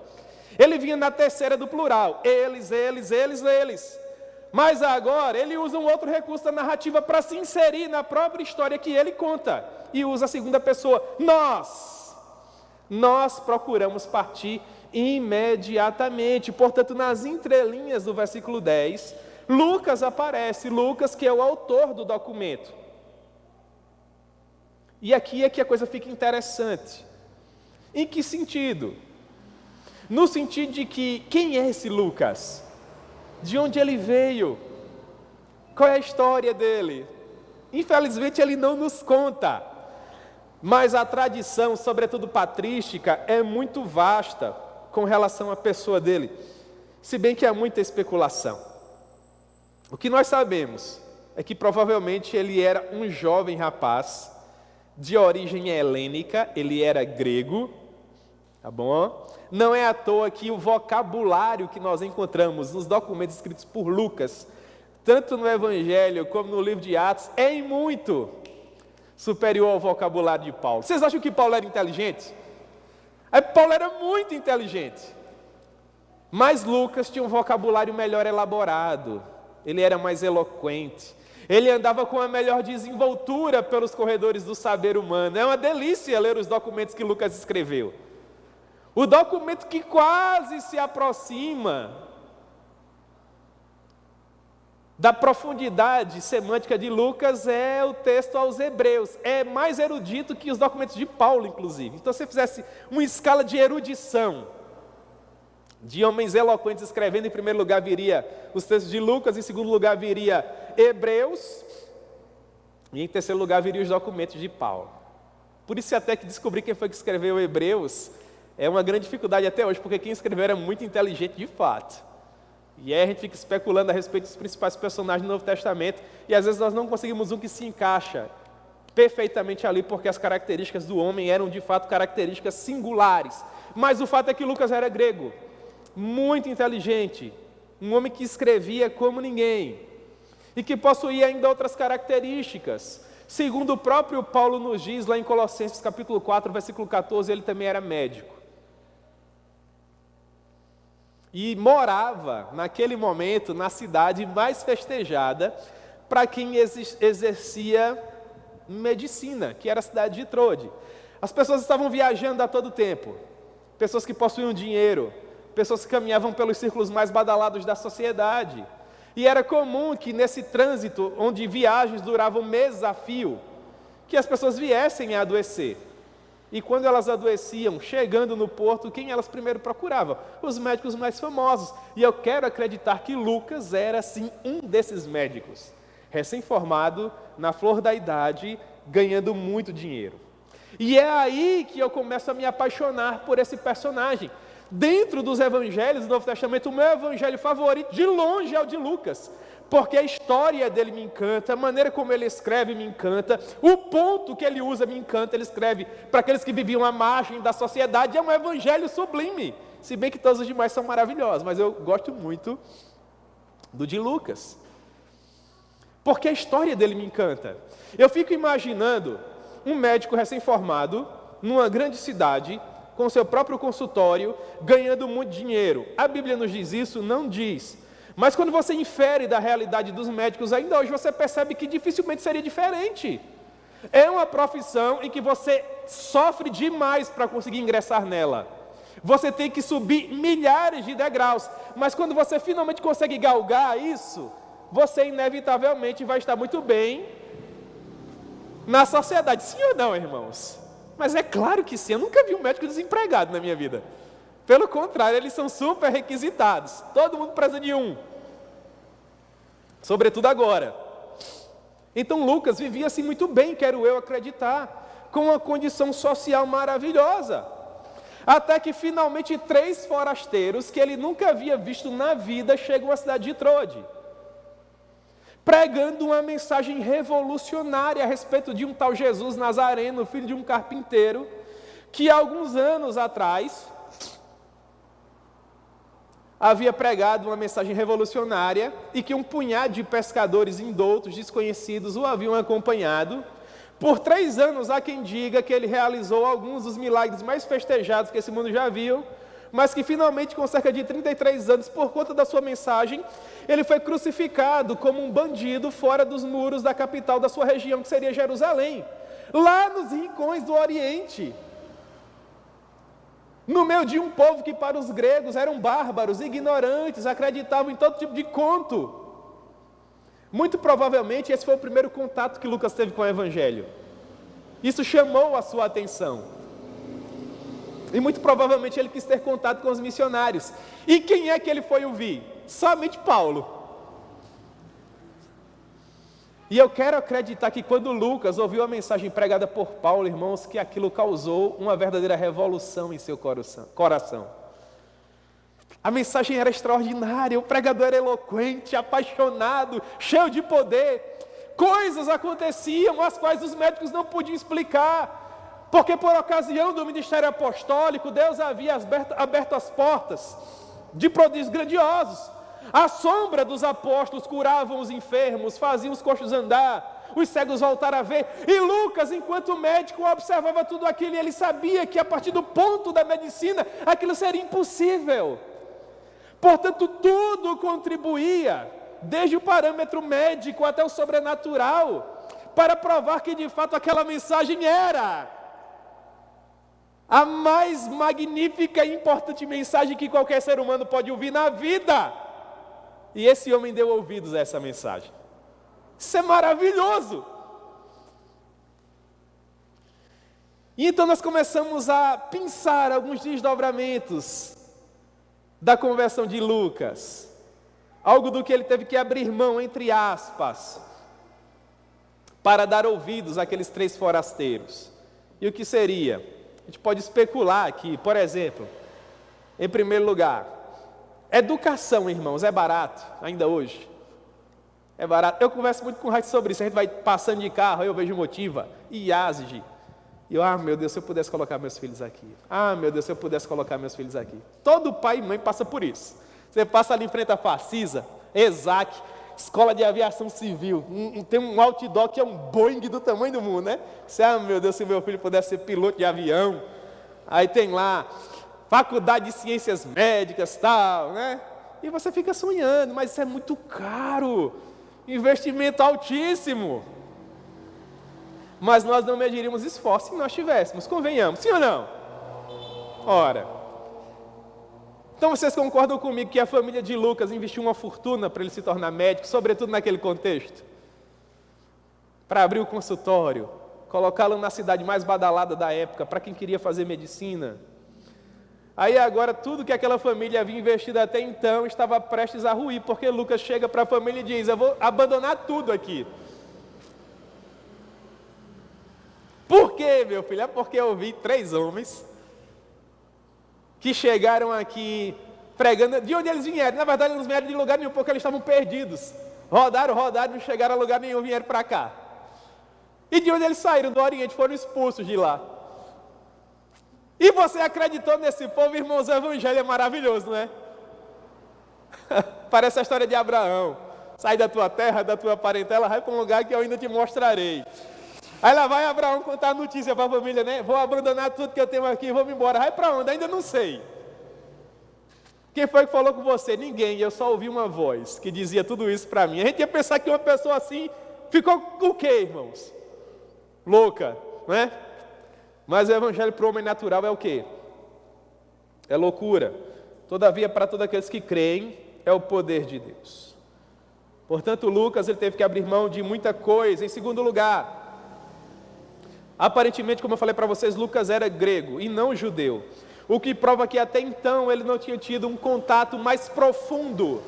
Ele vinha na terceira do plural. Eles. Mas agora ele usa um outro recurso da narrativa para se inserir na própria história que ele conta. E usa a segunda pessoa. Nós procuramos partir imediatamente. Portanto, nas entrelinhas do versículo 10, Lucas aparece. Lucas, que é o autor do documento. E aqui é que a coisa fica interessante. Em que sentido? No sentido de que, quem é esse Lucas? De onde ele veio? Qual é a história dele? Infelizmente ele não nos conta. Mas a tradição, sobretudo patrística, é muito vasta com relação à pessoa dele. Se bem que há muita especulação. O que nós sabemos é que provavelmente ele era um jovem rapaz de origem helênica, ele era grego, tá bom? Não é à toa que o vocabulário que nós encontramos nos documentos escritos por Lucas, tanto no Evangelho como no livro de Atos, é em muito superior ao vocabulário de Paulo. Vocês acham que Paulo era inteligente? Paulo era muito inteligente. Mas Lucas tinha um vocabulário melhor elaborado. Ele era mais eloquente. Ele andava com a melhor desenvoltura pelos corredores do saber humano. É uma delícia ler os documentos que Lucas escreveu. O documento que quase se aproxima da profundidade semântica de Lucas é o texto aos Hebreus. É mais erudito que os documentos de Paulo, inclusive. Então, se você fizesse uma escala de erudição, de homens eloquentes escrevendo, em primeiro lugar viria os textos de Lucas, em segundo lugar viria Hebreus, e em terceiro lugar viria os documentos de Paulo. Por isso até que descobrir quem foi que escreveu Hebreus é uma grande dificuldade até hoje, porque quem escreveu era muito inteligente de fato. E aí a gente fica especulando a respeito dos principais personagens do Novo Testamento, e às vezes nós não conseguimos um que se encaixa perfeitamente ali, porque as características do homem eram de fato características singulares. Mas o fato é que Lucas era grego, muito inteligente, um homem que escrevia como ninguém, e que possuía ainda outras características. Segundo o próprio Paulo nos diz, lá em Colossenses capítulo 4, versículo 14, ele também era médico. E morava, naquele momento, na cidade mais festejada para quem exercia medicina, que era a cidade de Troade. As pessoas estavam viajando a todo tempo, pessoas que possuíam dinheiro, pessoas que caminhavam pelos círculos mais badalados da sociedade. E era comum que nesse trânsito, onde viagens duravam meses a fio, que as pessoas viessem a adoecer. E quando elas adoeciam, chegando no porto, quem elas primeiro procuravam? Os médicos mais famosos. E eu quero acreditar que Lucas era, sim, um desses médicos. Recém-formado, na flor da idade, ganhando muito dinheiro. E é aí que eu começo a me apaixonar por esse personagem. Dentro dos evangelhos do Novo Testamento, o meu evangelho favorito, de longe, é o de Lucas. Porque a história dele me encanta, a maneira como ele escreve me encanta, o ponto que ele usa me encanta. Ele escreve para aqueles que viviam à margem da sociedade, é um evangelho sublime. Se bem que todos os demais são maravilhosos, mas eu gosto muito do de Lucas. porque a história dele me encanta. Eu fico imaginando um médico recém-formado, numa grande cidade, com seu próprio consultório, ganhando muito dinheiro. A Bíblia nos diz isso? Não diz. Mas quando você infere da realidade dos médicos, ainda hoje você percebe que dificilmente seria diferente. É uma profissão em que você sofre demais para conseguir ingressar nela. Você tem que subir milhares de degraus, mas quando você finalmente consegue galgar isso, você inevitavelmente vai estar muito bem na sociedade. Sim ou não, irmãos? Mas é claro que sim, eu nunca vi um médico desempregado na minha vida. Pelo contrário, eles são super requisitados. Todo mundo precisa de um. Sobretudo agora. Então Lucas vivia assim muito bem, quero eu acreditar, com uma condição social maravilhosa. Até que finalmente 3 forasteiros, que ele nunca havia visto na vida, chegam à cidade de Trode, pregando uma mensagem revolucionária a respeito de um tal Jesus Nazareno, filho de um carpinteiro, que há alguns anos atrás havia pregado uma mensagem revolucionária e que um punhado de pescadores indoutos, desconhecidos, o haviam acompanhado. Por 3 anos há quem diga que ele realizou alguns dos milagres mais festejados que esse mundo já viu, mas que finalmente, com cerca de 33 anos, por conta da sua mensagem, ele foi crucificado como um bandido fora dos muros da capital da sua região, que seria Jerusalém, lá nos rincões do Oriente, no meio de um povo que para os gregos eram bárbaros, ignorantes, acreditavam em todo tipo de conto. Muito provavelmente esse foi o primeiro contato que Lucas teve com o Evangelho. Isso chamou a sua atenção. E muito provavelmente ele quis ter contato com os missionários. E quem é que ele foi ouvir? Somente Paulo. E eu quero acreditar que quando Lucas ouviu a mensagem pregada por Paulo, irmãos, que aquilo causou uma verdadeira revolução em seu coração. A mensagem era extraordinária, o pregador era eloquente, apaixonado, cheio de poder. Coisas aconteciam as quais os médicos não podiam explicar, porque por ocasião do ministério apostólico, Deus havia aberto as portas de prodígios grandiosos. À sombra dos apóstolos curavam os enfermos, faziam os coxos andar, os cegos voltar a ver. E Lucas, enquanto médico, observava tudo aquilo e ele sabia que a partir do ponto da medicina, aquilo seria impossível. Portanto, tudo contribuía, desde o parâmetro médico até o sobrenatural, para provar que de fato aquela mensagem era a mais magnífica e importante mensagem que qualquer ser humano pode ouvir na vida. E esse homem deu ouvidos a essa mensagem. Isso é maravilhoso. E então nós começamos a pensar alguns desdobramentos da conversão de Lucas. Algo do que ele teve que abrir mão, entre aspas, para dar ouvidos àqueles 3 forasteiros. E o que seria? A gente pode especular aqui, por exemplo, em primeiro lugar, educação, irmãos, é barato, ainda hoje. É barato. Eu converso muito com o Raíssa sobre isso. A gente vai passando de carro, aí eu vejo Motiva, IASG. E eu, meu Deus, se eu pudesse colocar meus filhos aqui. Meu Deus, se eu pudesse colocar meus filhos aqui. Todo pai e mãe passa por isso. Você passa ali em frente à Facisa, ESAC, Escola de Aviação Civil. Tem um outdoor que é um Boeing do tamanho do mundo, né? Você, meu Deus, se meu filho pudesse ser piloto de avião. Aí tem lá Faculdade de Ciências Médicas, tal, né? E você fica sonhando, mas isso é muito caro. Investimento altíssimo. Mas nós não mediríamos esforço se nós tivéssemos, convenhamos, sim ou não? Ora. Então vocês concordam comigo que a família de Lucas investiu uma fortuna para ele se tornar médico, sobretudo naquele contexto? Para abrir o consultório, colocá-lo na cidade mais badalada da época, para quem queria fazer medicina. Aí agora tudo que aquela família havia investido até então estava prestes a ruir, porque Lucas chega para a família e diz: eu vou abandonar tudo aqui. Por quê, meu filho? É porque eu vi 3 homens que chegaram aqui pregando. De onde eles vieram? Na verdade, eles não vieram de lugar nenhum, porque eles estavam perdidos. Rodaram, não chegaram a lugar nenhum, vieram para cá. E de onde eles saíram? Do Oriente, foram expulsos de lá. E você acreditou nesse povo, irmãos? O Evangelho é maravilhoso, não é? Parece a história de Abraão. sai da tua terra, da tua parentela, vai para um lugar que eu ainda te mostrarei. Aí lá vai Abraão contar a notícia para a família, né? Vou abandonar tudo que eu tenho aqui, vou me embora. Vai para onde? Ainda não sei. Quem foi que falou com você? Ninguém, eu só ouvi uma voz que dizia tudo isso para mim. A gente ia pensar que uma pessoa assim ficou o quê, irmãos? Louca, não é? Mas o evangelho para o homem natural é o quê? É loucura. Todavia, para todos aqueles que creem, é o poder de Deus. Portanto, Lucas ele teve que abrir mão de muita coisa. Em segundo lugar, aparentemente, como eu falei para vocês, Lucas era grego e não judeu. O que prova que até então ele não tinha tido um contato mais profundo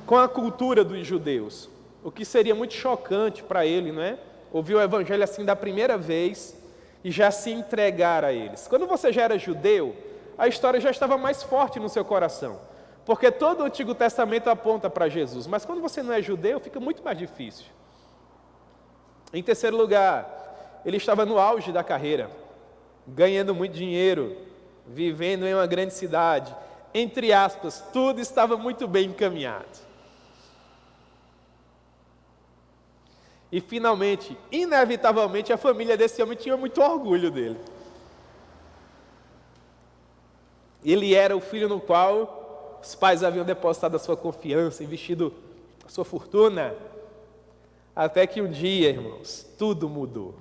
com a cultura dos judeus. O que seria muito chocante para ele, não é? Ouvir o evangelho assim da primeira vez e já se entregar a eles. Quando você já era judeu, a história já estava mais forte no seu coração, porque todo o Antigo Testamento aponta para Jesus. Mas quando você não é judeu, fica muito mais difícil. Em terceiro lugar, ele estava no auge da carreira, ganhando muito dinheiro, vivendo em uma grande cidade. Entre aspas, tudo estava muito bem encaminhado. E finalmente, inevitavelmente, a família desse homem tinha muito orgulho dele. Ele era o filho no qual os pais haviam depositado a sua confiança, investido a sua fortuna. Até que um dia, irmãos, tudo mudou.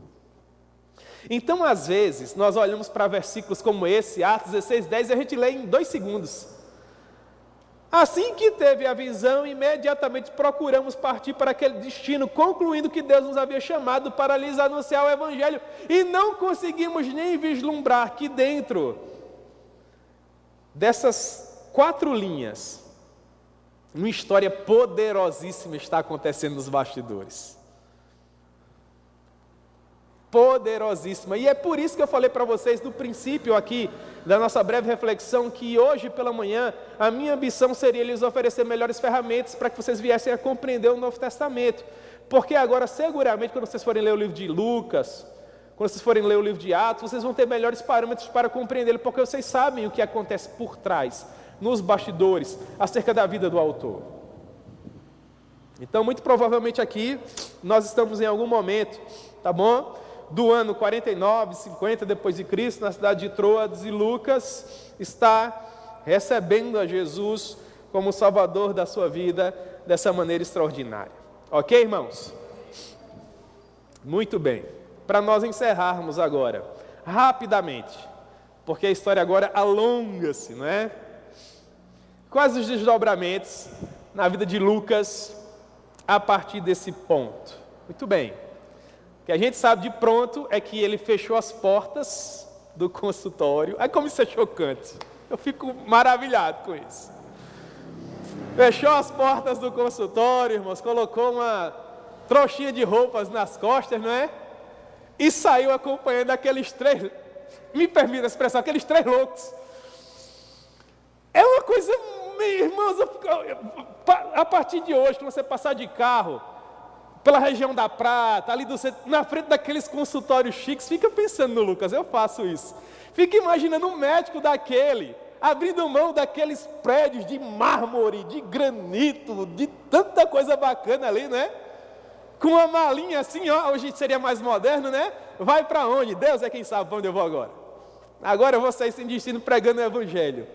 Então, às vezes, nós olhamos para versículos como esse, Atos 16:10, e a gente lê em 2 segundos. Assim que teve a visão, imediatamente procuramos partir para aquele destino, concluindo que Deus nos havia chamado para lhes anunciar o Evangelho, e não conseguimos nem vislumbrar que dentro dessas 4 linhas, uma história poderosíssima está acontecendo nos bastidores. Poderosíssima. E é por isso que eu falei para vocês no princípio aqui da nossa breve reflexão, que hoje pela manhã a minha ambição seria lhes oferecer melhores ferramentas para que vocês viessem a compreender o Novo Testamento. Porque agora seguramente quando vocês forem ler o livro de Lucas, quando vocês forem ler o livro de Atos, vocês vão ter melhores parâmetros para compreendê-lo, porque vocês sabem o que acontece por trás, nos bastidores, acerca da vida do autor. Então, muito provavelmente aqui, nós estamos em algum momento, tá bom? Do ano 49, 50 depois de Cristo, na cidade de Troades, e Lucas está recebendo a Jesus como Salvador da sua vida dessa maneira extraordinária. Ok, irmãos? Muito bem. Para nós encerrarmos agora, rapidamente, porque a história agora alonga-se, não é? Quais os desdobramentos na vida de Lucas a partir desse ponto? Muito bem. O que a gente sabe de pronto é que ele fechou as portas do consultório. Aí como isso é chocante. Eu fico maravilhado com isso. Fechou as portas do consultório, irmãos, colocou uma trouxinha de roupas nas costas, não é? E saiu acompanhando aqueles 3, me permita a expressão, aqueles 3 loucos. É uma coisa, irmãos, a partir de hoje, quando você passar de carro pela região da Prata, ali do centro, na frente daqueles consultórios chiques, fica pensando no Lucas, eu faço isso. Fica imaginando um médico daquele, abrindo mão daqueles prédios de mármore, de granito, de tanta coisa bacana ali, né? Com uma malinha assim, ó, hoje seria mais moderno, né? Vai para onde? Deus é quem sabe para onde eu vou agora. Agora eu vou sair sem destino pregando o Evangelho.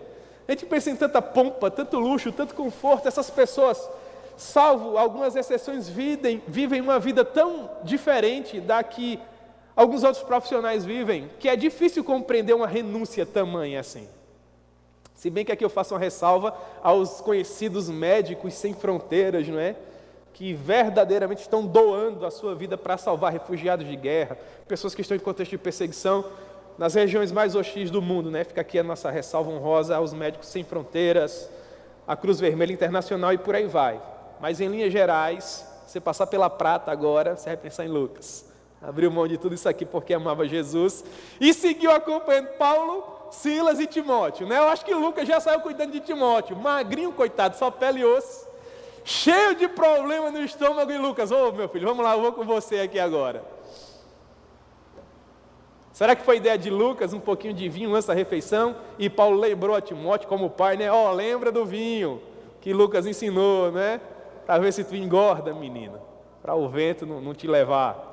A gente pensa em tanta pompa, tanto luxo, tanto conforto. Essas pessoas, salvo algumas exceções, vivem uma vida tão diferente da que alguns outros profissionais vivem, que é difícil compreender uma renúncia tamanha assim. Se bem que aqui eu faço uma ressalva aos conhecidos médicos sem fronteiras, não é? Que verdadeiramente estão doando a sua vida para salvar refugiados de guerra, pessoas que estão em contexto de perseguição nas regiões mais hostis do mundo, né? Fica aqui a nossa ressalva honrosa aos médicos sem fronteiras, a Cruz Vermelha Internacional e por aí vai. Mas em linhas gerais, você passar pela Prata agora, você vai pensar em Lucas. Abriu mão de tudo isso aqui porque amava Jesus e seguiu acompanhando Paulo, Silas e Timóteo, né? Eu acho que Lucas já saiu cuidando de Timóteo, magrinho, coitado, só pele e osso, cheio de problema no estômago. E Lucas, meu filho, vamos lá, eu vou com você aqui agora. Será que foi ideia de Lucas, um pouquinho de vinho antes da refeição? E Paulo lembrou a Timóteo como pai, né? Lembra do vinho que Lucas ensinou, né? Para ver se tu engorda, menino, para o vento não te levar.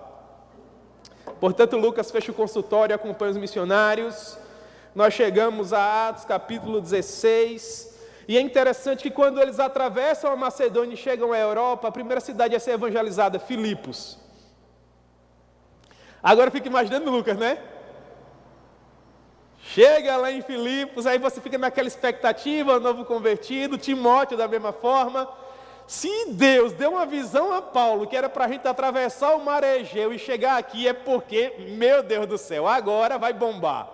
Portanto, Lucas fecha o consultório e acompanha os missionários. Nós chegamos a Atos capítulo 16. E é interessante que quando eles atravessam a Macedônia e chegam à Europa, a primeira cidade a ser evangelizada, Filipos. Agora fica imaginando Lucas, né? Chega lá em Filipos, aí você fica naquela expectativa, novo convertido, Timóteo da mesma forma. Se Deus deu uma visão a Paulo, que era para a gente atravessar o mar Egeu e chegar aqui, é porque, meu Deus do céu, agora vai bombar.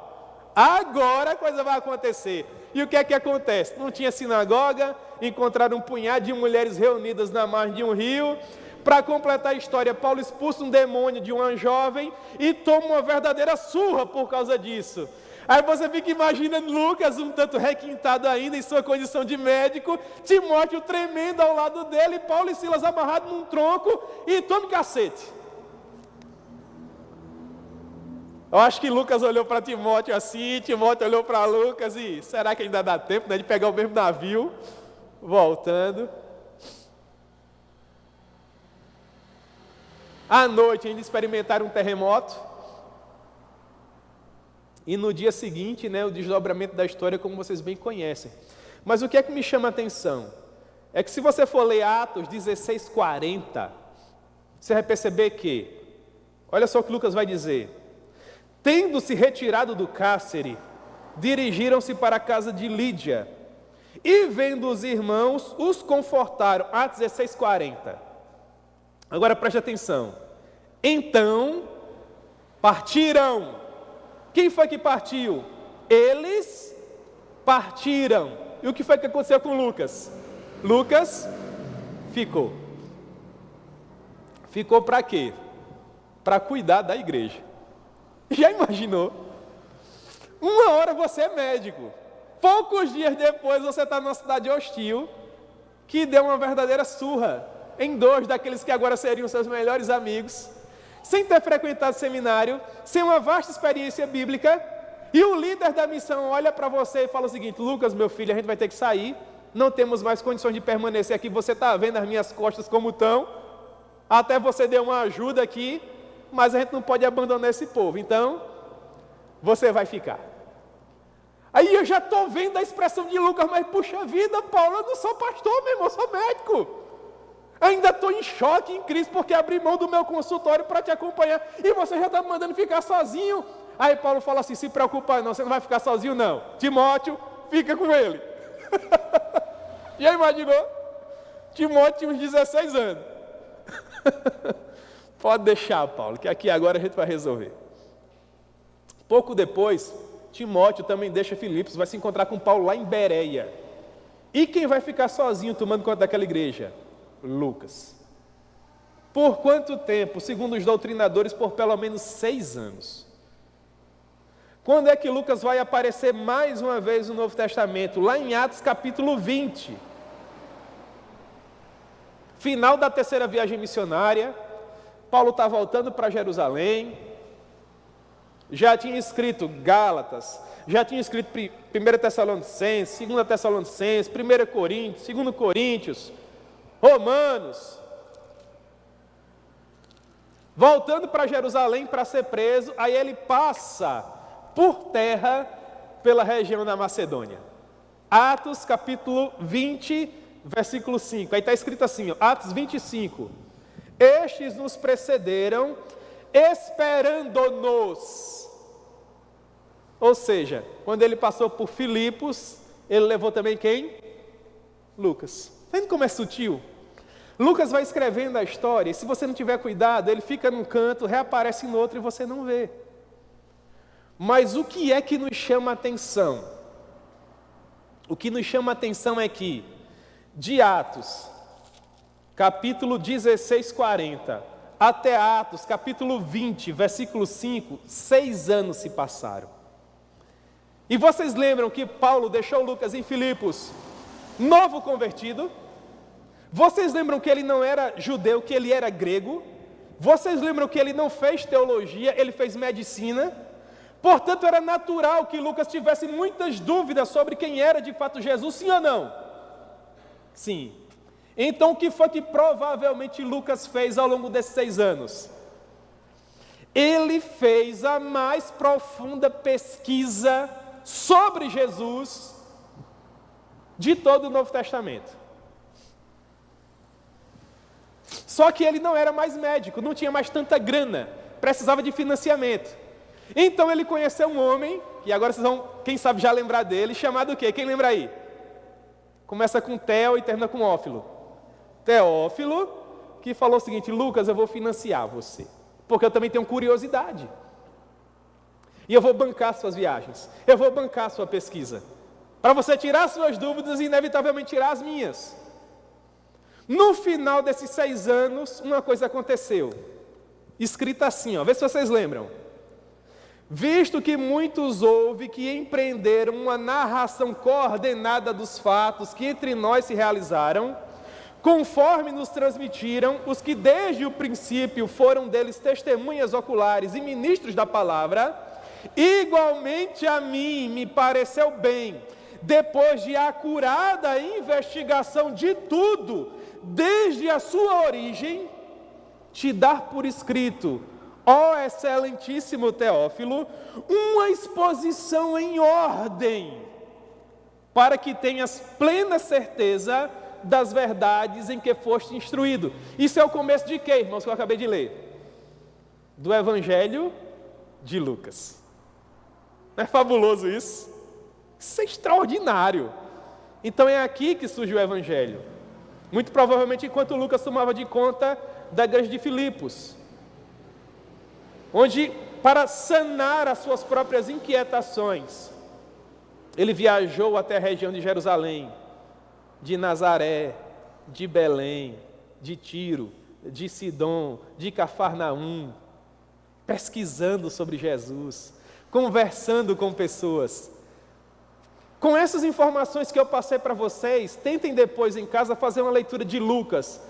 Agora a coisa vai acontecer. E o que é que acontece? Não tinha sinagoga, encontraram um punhado de mulheres reunidas na margem de um rio. Para completar a história, Paulo expulsa um demônio de uma jovem e toma uma verdadeira surra por causa disso. Aí você fica imaginando Lucas, um tanto requintado ainda em sua condição de médico, Timóteo tremendo ao lado dele, Paulo e Silas amarrados num tronco e tome cacete. Eu acho que Lucas olhou para Timóteo assim, Timóteo olhou para Lucas e será que ainda dá tempo, né, de pegar o mesmo navio, voltando. À noite ainda experimentaram um terremoto. E no dia seguinte, né, o desdobramento da história, como vocês bem conhecem. Mas o que é que me chama a atenção? É que se você for ler Atos 16:40, você vai perceber que, olha só o que Lucas vai dizer. Tendo se retirado do cárcere, dirigiram-se para a casa de Lídia. E vendo os irmãos, os confortaram. Atos 16:40. Agora preste atenção. Então, partiram. Quem foi que partiu? Eles partiram. E o que foi que aconteceu com Lucas? Lucas ficou. Ficou para quê? Para cuidar da igreja. Já imaginou? Uma hora você é médico. Poucos dias depois você está numa cidade hostil que deu uma verdadeira surra em dois daqueles que agora seriam seus melhores amigos, sem ter frequentado seminário, sem uma vasta experiência bíblica, e o líder da missão olha para você e fala o seguinte: Lucas, meu filho, a gente vai ter que sair, não temos mais condições de permanecer aqui, você está vendo as minhas costas como estão, até você deu uma ajuda aqui, mas a gente não pode abandonar esse povo, então você vai ficar. Aí eu já estou vendo a expressão de Lucas, mas puxa vida, Paulo, eu não sou pastor, meu irmão, eu sou médico. Ainda estou em choque, em crise, porque abri mão do meu consultório para te acompanhar, e você já está me mandando ficar sozinho. Aí Paulo fala assim: se preocupa não, você não vai ficar sozinho não, Timóteo, fica com ele. Já imaginou? Timóteo tinha uns 16 anos. Pode deixar, Paulo, que aqui agora a gente vai resolver. Pouco depois, Timóteo também deixa Filipos, vai se encontrar com Paulo lá em Bereia. E quem vai ficar sozinho tomando conta daquela igreja? Lucas. Por quanto tempo? Segundo os doutrinadores, por pelo menos 6 anos. Quando é que Lucas vai aparecer mais uma vez no Novo Testamento? Lá em Atos capítulo 20. Final da terceira viagem missionária. Paulo está voltando para Jerusalém. Já tinha escrito Gálatas, já tinha escrito 1 Tessalonicenses, 2 Tessalonicenses, 1 Coríntios, 2 Coríntios, Romanos. Voltando para Jerusalém para ser preso, aí ele passa por terra pela região da Macedônia. Atos capítulo 20, versículo 5. Aí está escrito assim, ó, Atos 25. Estes nos precederam, esperando-nos. Ou seja, quando ele passou por Filipos, ele levou também quem? Lucas. Está vendo como é sutil? Lucas vai escrevendo a história, e se você não tiver cuidado, ele fica num canto, reaparece no outro e você não vê. Mas o que é que nos chama a atenção? O que nos chama a atenção é que, de Atos, capítulo 16, 40, até Atos, capítulo 20, versículo 5, 6 anos se passaram. E vocês lembram que Paulo deixou Lucas em Filipos, novo convertido? Vocês lembram que ele não era judeu, que ele era grego? Vocês lembram que ele não fez teologia, ele fez medicina? Portanto, era natural que Lucas tivesse muitas dúvidas sobre quem era de fato Jesus, sim ou não? Sim. Então, o que foi que provavelmente Lucas fez ao longo desses 6 anos? Ele fez a mais profunda pesquisa sobre Jesus de todo o Novo Testamento. Só que ele não era mais médico, não tinha mais tanta grana, precisava de financiamento. Então ele conheceu um homem, e agora vocês vão, quem sabe, já lembrar dele, chamado o quê? Quem lembra aí? Começa com Theo e termina com Ófilo. Teófilo, que falou o seguinte: Lucas, eu vou financiar você, porque eu também tenho curiosidade. E eu vou bancar suas viagens, eu vou bancar sua pesquisa, para você tirar suas dúvidas e inevitavelmente tirar as minhas. No final desses 6 anos, uma coisa aconteceu, escrita assim, vê se vocês lembram. Visto que muitos houve que empreenderam uma narração coordenada dos fatos que entre nós se realizaram, conforme nos transmitiram os que desde o princípio foram deles testemunhas oculares e ministros da palavra, igualmente a mim me pareceu bem, depois de acurada investigação de tudo, desde a sua origem, te dar por escrito, ó excelentíssimo Teófilo, uma exposição em ordem, para que tenhas plena certeza das verdades em que foste instruído. Isso é o começo de quê, irmãos, que eu acabei de ler? Do Evangelho de Lucas. Não é fabuloso isso? Isso é extraordinário. Então é aqui que surge o Evangelho. Muito provavelmente enquanto Lucas tomava de conta da igreja de Filipos, onde, para sanar as suas próprias inquietações, ele viajou até a região de Jerusalém, de Nazaré, de Belém, de Tiro, de Sidom, de Cafarnaum, pesquisando sobre Jesus, conversando com pessoas. Com essas informações que eu passei para vocês, tentem depois em casa fazer uma leitura de Lucas,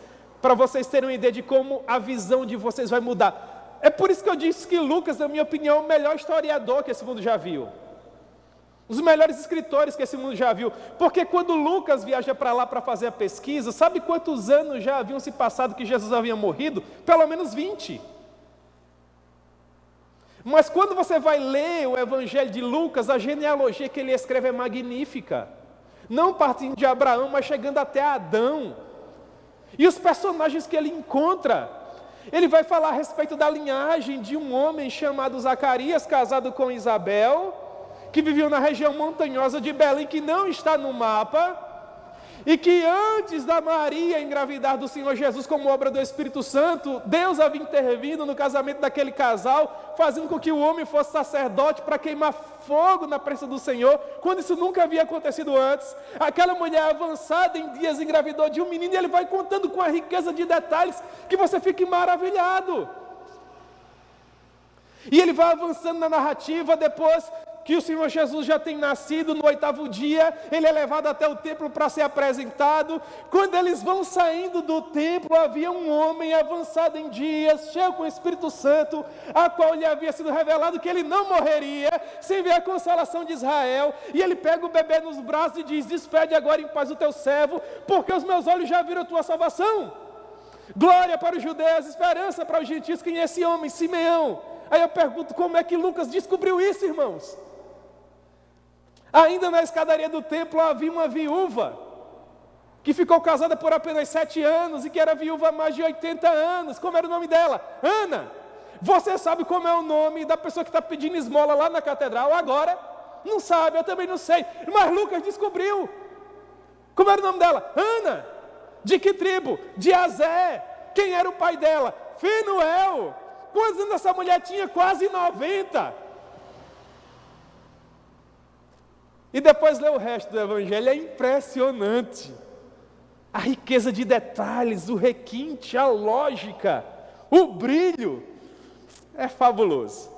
para vocês terem uma ideia de como a visão de vocês vai mudar. É por isso que eu disse que Lucas, na minha opinião, é o melhor historiador que esse mundo já viu. Os melhores escritores que esse mundo já viu. Porque quando Lucas viaja para lá para fazer a pesquisa, sabe quantos anos já haviam se passado que Jesus havia morrido? Pelo menos 20. Mas quando você vai ler o Evangelho de Lucas, a genealogia que ele escreve é magnífica. Não partindo de Abraão, mas chegando até Adão. E os personagens que ele encontra, ele vai falar a respeito da linhagem de um homem chamado Zacarias, casado com Isabel, que viveu na região montanhosa de Belém, que não está no mapa, e que antes da Maria engravidar do Senhor Jesus como obra do Espírito Santo, Deus havia intervindo no casamento daquele casal, fazendo com que o homem fosse sacerdote para queimar fogo na presença do Senhor, quando isso nunca havia acontecido antes. Aquela mulher avançada em dias engravidou de um menino, e ele vai contando com a riqueza de detalhes que você fica maravilhado. E ele vai avançando na narrativa. Depois que o Senhor Jesus já tem nascido, no 8º dia, ele é levado até o templo para ser apresentado. Quando eles vão saindo do templo, havia um homem avançado em dias, cheio com o Espírito Santo, a qual lhe havia sido revelado que ele não morreria, sem ver a consolação de Israel. E ele pega o bebê nos braços e diz: despede agora em paz o teu servo, porque os meus olhos já viram a tua salvação. Glória para os judeus, esperança para os gentios. Quem é esse homem? Simeão. Aí eu pergunto, como é que Lucas descobriu isso, irmãos? Ainda na escadaria do templo havia uma viúva, que ficou casada por apenas 7 anos, e que era viúva há mais de 80 anos. Como era o nome dela? Ana. Você sabe como é o nome da pessoa que está pedindo esmola lá na catedral agora? Não sabe, eu também não sei, mas Lucas descobriu. Como era o nome dela? Ana. De que tribo? De Azé. Quem era o pai dela? Fenuel. Quantos anos essa mulher tinha? Quase 90. E depois lê o resto do Evangelho, é impressionante. A riqueza de detalhes, o requinte, a lógica, o brilho, é fabuloso.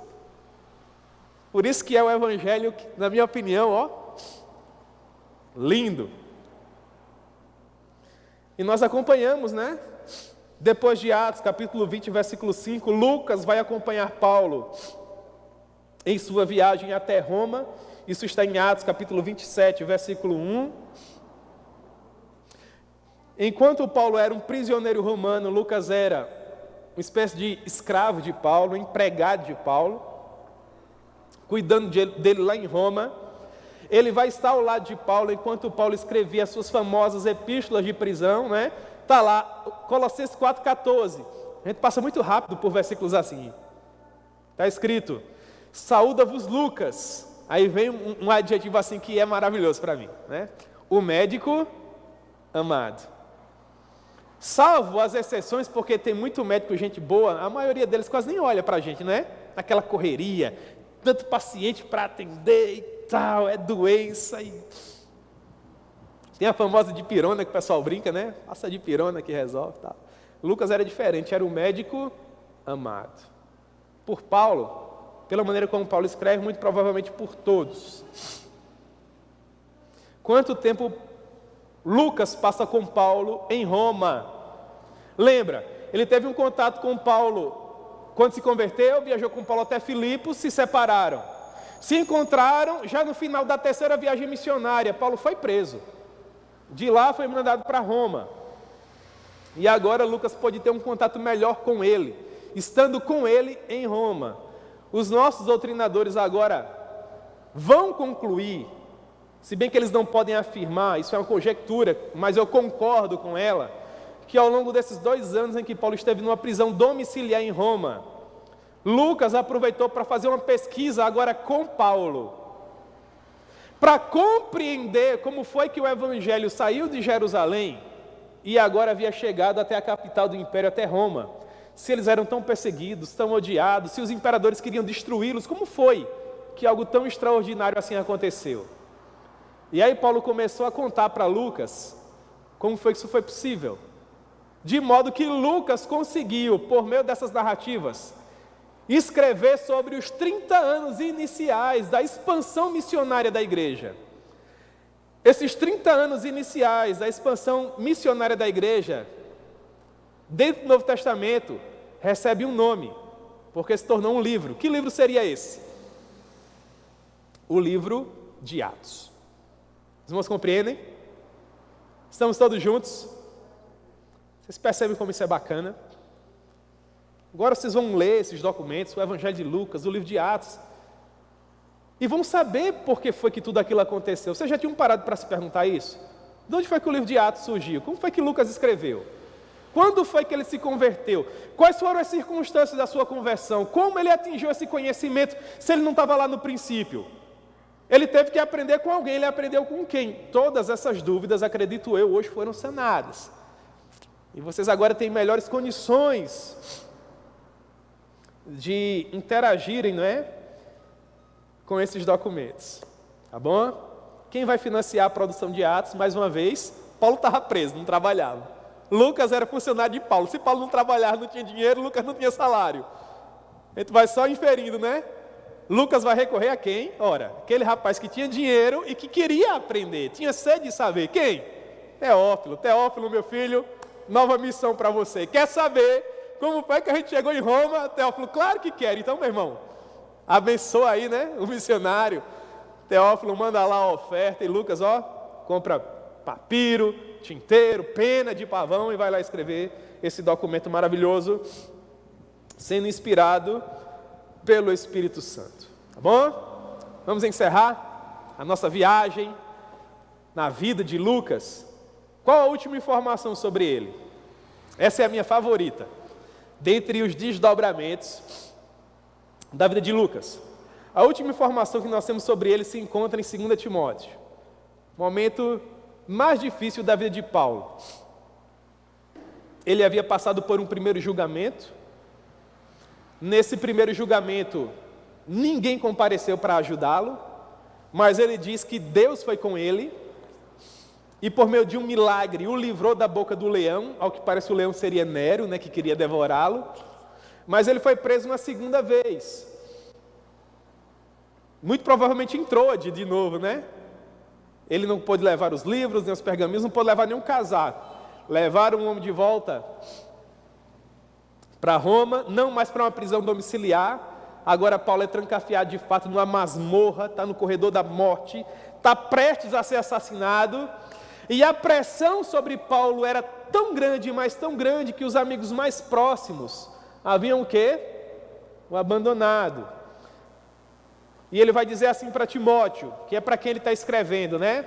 Por isso que é o Evangelho, na minha opinião, lindo. E nós acompanhamos, né? Depois de Atos, capítulo 20, versículo 5, Lucas vai acompanhar Paulo em sua viagem até Roma. Isso está em Atos, capítulo 27, versículo 1. Enquanto Paulo era um prisioneiro romano, Lucas era uma espécie de escravo de Paulo, empregado de Paulo, cuidando dele lá em Roma. Ele vai estar ao lado de Paulo enquanto Paulo escrevia as suas famosas epístolas de prisão, né? Está lá, Colossenses 4,14. A gente passa muito rápido por versículos assim. Está escrito: saúda-vos Lucas. Aí vem um adjetivo assim que é maravilhoso para mim, né? O médico amado. Salvo as exceções, porque tem muito médico, gente boa, a maioria deles quase nem olha para a gente, né? Aquela correria, tanto paciente para atender e tal, é doença. Tem a famosa dipirona que o pessoal brinca, né? Passa dipirona que resolve, tal. Lucas era diferente, era o médico amado. Por Paulo, pela maneira como Paulo escreve, muito provavelmente por todos. Quanto tempo Lucas passa com Paulo em Roma? Lembra, ele teve um contato com Paulo quando se converteu, viajou com Paulo até Filipos, se separaram. Se encontraram já no final da terceira viagem missionária. Paulo foi preso. De lá foi mandado para Roma. E agora Lucas pode ter um contato melhor com ele, estando com ele em Roma. Os nossos doutrinadores agora vão concluir, se bem que eles não podem afirmar, isso é uma conjectura, mas eu concordo com ela, que ao longo desses 2 anos em que Paulo esteve numa prisão domiciliar em Roma, Lucas aproveitou para fazer uma pesquisa agora com Paulo, para compreender como foi que o evangelho saiu de Jerusalém e agora havia chegado até a capital do império, até Roma. Se eles eram tão perseguidos, tão odiados, se os imperadores queriam destruí-los, como foi que algo tão extraordinário assim aconteceu? E aí Paulo começou a contar para Lucas como foi que isso foi possível. De modo que Lucas conseguiu, por meio dessas narrativas, escrever sobre os 30 anos iniciais da expansão missionária da igreja. Esses 30 anos iniciais da expansão missionária da igreja, dentro do Novo Testamento, recebe um nome, porque se tornou um livro. Que livro seria esse? O livro de Atos. Os irmãos compreendem? Estamos todos juntos? Vocês percebem como isso é bacana? Agora vocês vão ler esses documentos, o Evangelho de Lucas, o livro de Atos, e vão saber por que foi que tudo aquilo aconteceu. Vocês já tinham parado para se perguntar isso? De onde foi que o livro de Atos surgiu? Como foi que Lucas escreveu? Quando foi que ele se converteu? Quais foram as circunstâncias da sua conversão? Como ele atingiu esse conhecimento se ele não estava lá no princípio? Ele teve que aprender com alguém, ele aprendeu com quem? Todas essas dúvidas, acredito eu, hoje foram sanadas. E vocês agora têm melhores condições de interagirem, não é? Com esses documentos. Tá bom? Quem vai financiar a produção de Atos, mais uma vez? Paulo estava preso, não trabalhava. Lucas era funcionário de Paulo. Se Paulo não trabalhava, não tinha dinheiro, Lucas não tinha salário. A gente vai só inferindo, né? Lucas vai recorrer a quem? Ora, aquele rapaz que tinha dinheiro e que queria aprender, tinha sede de saber. Quem? Teófilo. Teófilo, meu filho, nova missão para você. Quer saber como foi que a gente chegou em Roma? Teófilo, claro que quer. Então, meu irmão, abençoa aí, né? O missionário. Teófilo manda lá a oferta e Lucas, ó, compra papiro, tinteiro, pena de pavão e vai lá escrever esse documento maravilhoso, sendo inspirado pelo Espírito Santo. Tá bom? Vamos encerrar a nossa viagem na vida de Lucas. Qual a última informação sobre ele? Essa é a minha favorita, dentre os desdobramentos da vida de Lucas. A última informação que nós temos sobre ele se encontra em 2 Timóteo, momento mais difícil da vida de Paulo. Ele havia passado por um primeiro julgamento. Nesse primeiro julgamento, ninguém compareceu para ajudá-lo, mas ele diz que Deus foi com ele e por meio de um milagre o livrou da boca do leão. Ao que parece o leão seria Nero, né, que queria devorá-lo, mas ele foi preso uma segunda vez. Muito provavelmente em Troade de novo, né? Ele não pôde levar os livros, nem os pergaminhos, não pôde levar nenhum casaco. Levaram o homem de volta para Roma, não mais para uma prisão domiciliar. Agora Paulo é trancafiado de fato numa masmorra, está no corredor da morte, está prestes a ser assassinado. E a pressão sobre Paulo era tão grande, mas tão grande, que os amigos mais próximos haviam o quê? O abandonado. E ele vai dizer assim para Timóteo, que é para quem ele está escrevendo, né?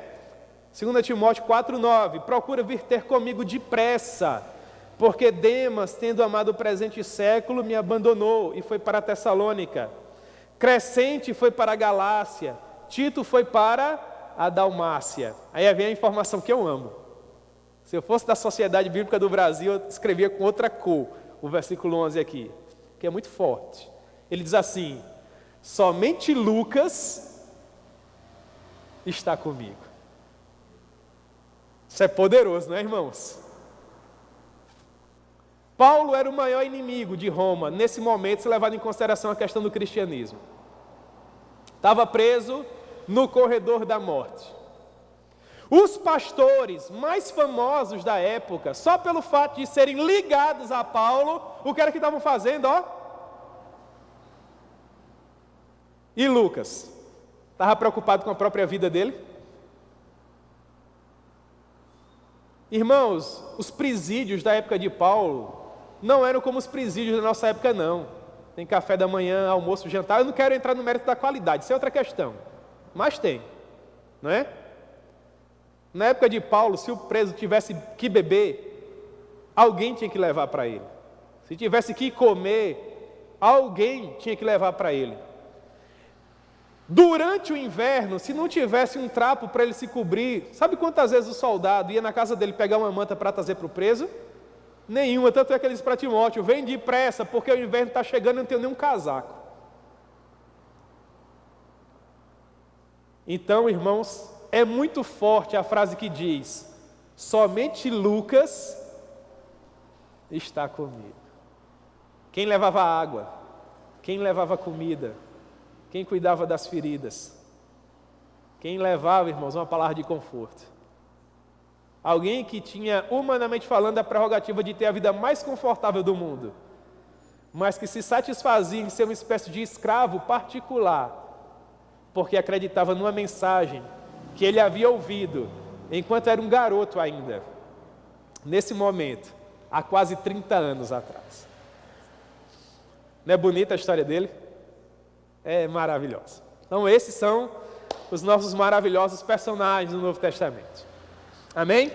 2 Timóteo 4,9: procura vir ter comigo depressa, porque Demas, tendo amado o presente século, me abandonou e foi para a Tessalônica. Crescente foi para a Galácia, Tito foi para a Dalmácia. Aí vem a informação que eu amo. Se eu fosse da Sociedade Bíblica do Brasil, eu escrevia com outra cor o versículo 11 aqui, que é muito forte. Ele diz assim: somente Lucas está comigo. Isso é poderoso, não é, irmãos? Paulo era o maior inimigo de Roma, nesse momento, se levado em consideração a questão do cristianismo. Estava preso no corredor da morte. Os pastores mais famosos da época, só pelo fato de serem ligados a Paulo, o que era que estavam fazendo, ó? E Lucas? Estava preocupado com a própria vida dele? Irmãos, os presídios da época de Paulo não eram como os presídios da nossa época, não. Tem café da manhã, almoço, jantar. Eu não quero entrar no mérito da qualidade, isso é outra questão. Mas tem, não é? Na época de Paulo, se o preso tivesse que beber, alguém tinha que levar para ele. Se tivesse que comer, alguém tinha que levar para ele. Durante o inverno, se não tivesse um trapo para ele se cobrir, sabe quantas vezes o soldado ia na casa dele pegar uma manta para trazer para o preso? Nenhuma, tanto é que ele disse para Timóteo: vem depressa, porque o inverno está chegando e eu não tenho nenhum casaco. Então, irmãos, é muito forte a frase que diz: somente Lucas está comigo. Quem levava água? Quem levava comida? Quem cuidava das feridas? Quem levava, irmãos, uma palavra de conforto? Alguém que tinha, humanamente falando, a prerrogativa de ter a vida mais confortável do mundo, mas que se satisfazia em ser uma espécie de escravo particular, porque acreditava numa mensagem que ele havia ouvido enquanto era um garoto ainda, nesse momento, há quase 30 anos atrás. Não é bonita a história dele? É maravilhosa. Então esses são os nossos maravilhosos personagens do Novo Testamento. Amém?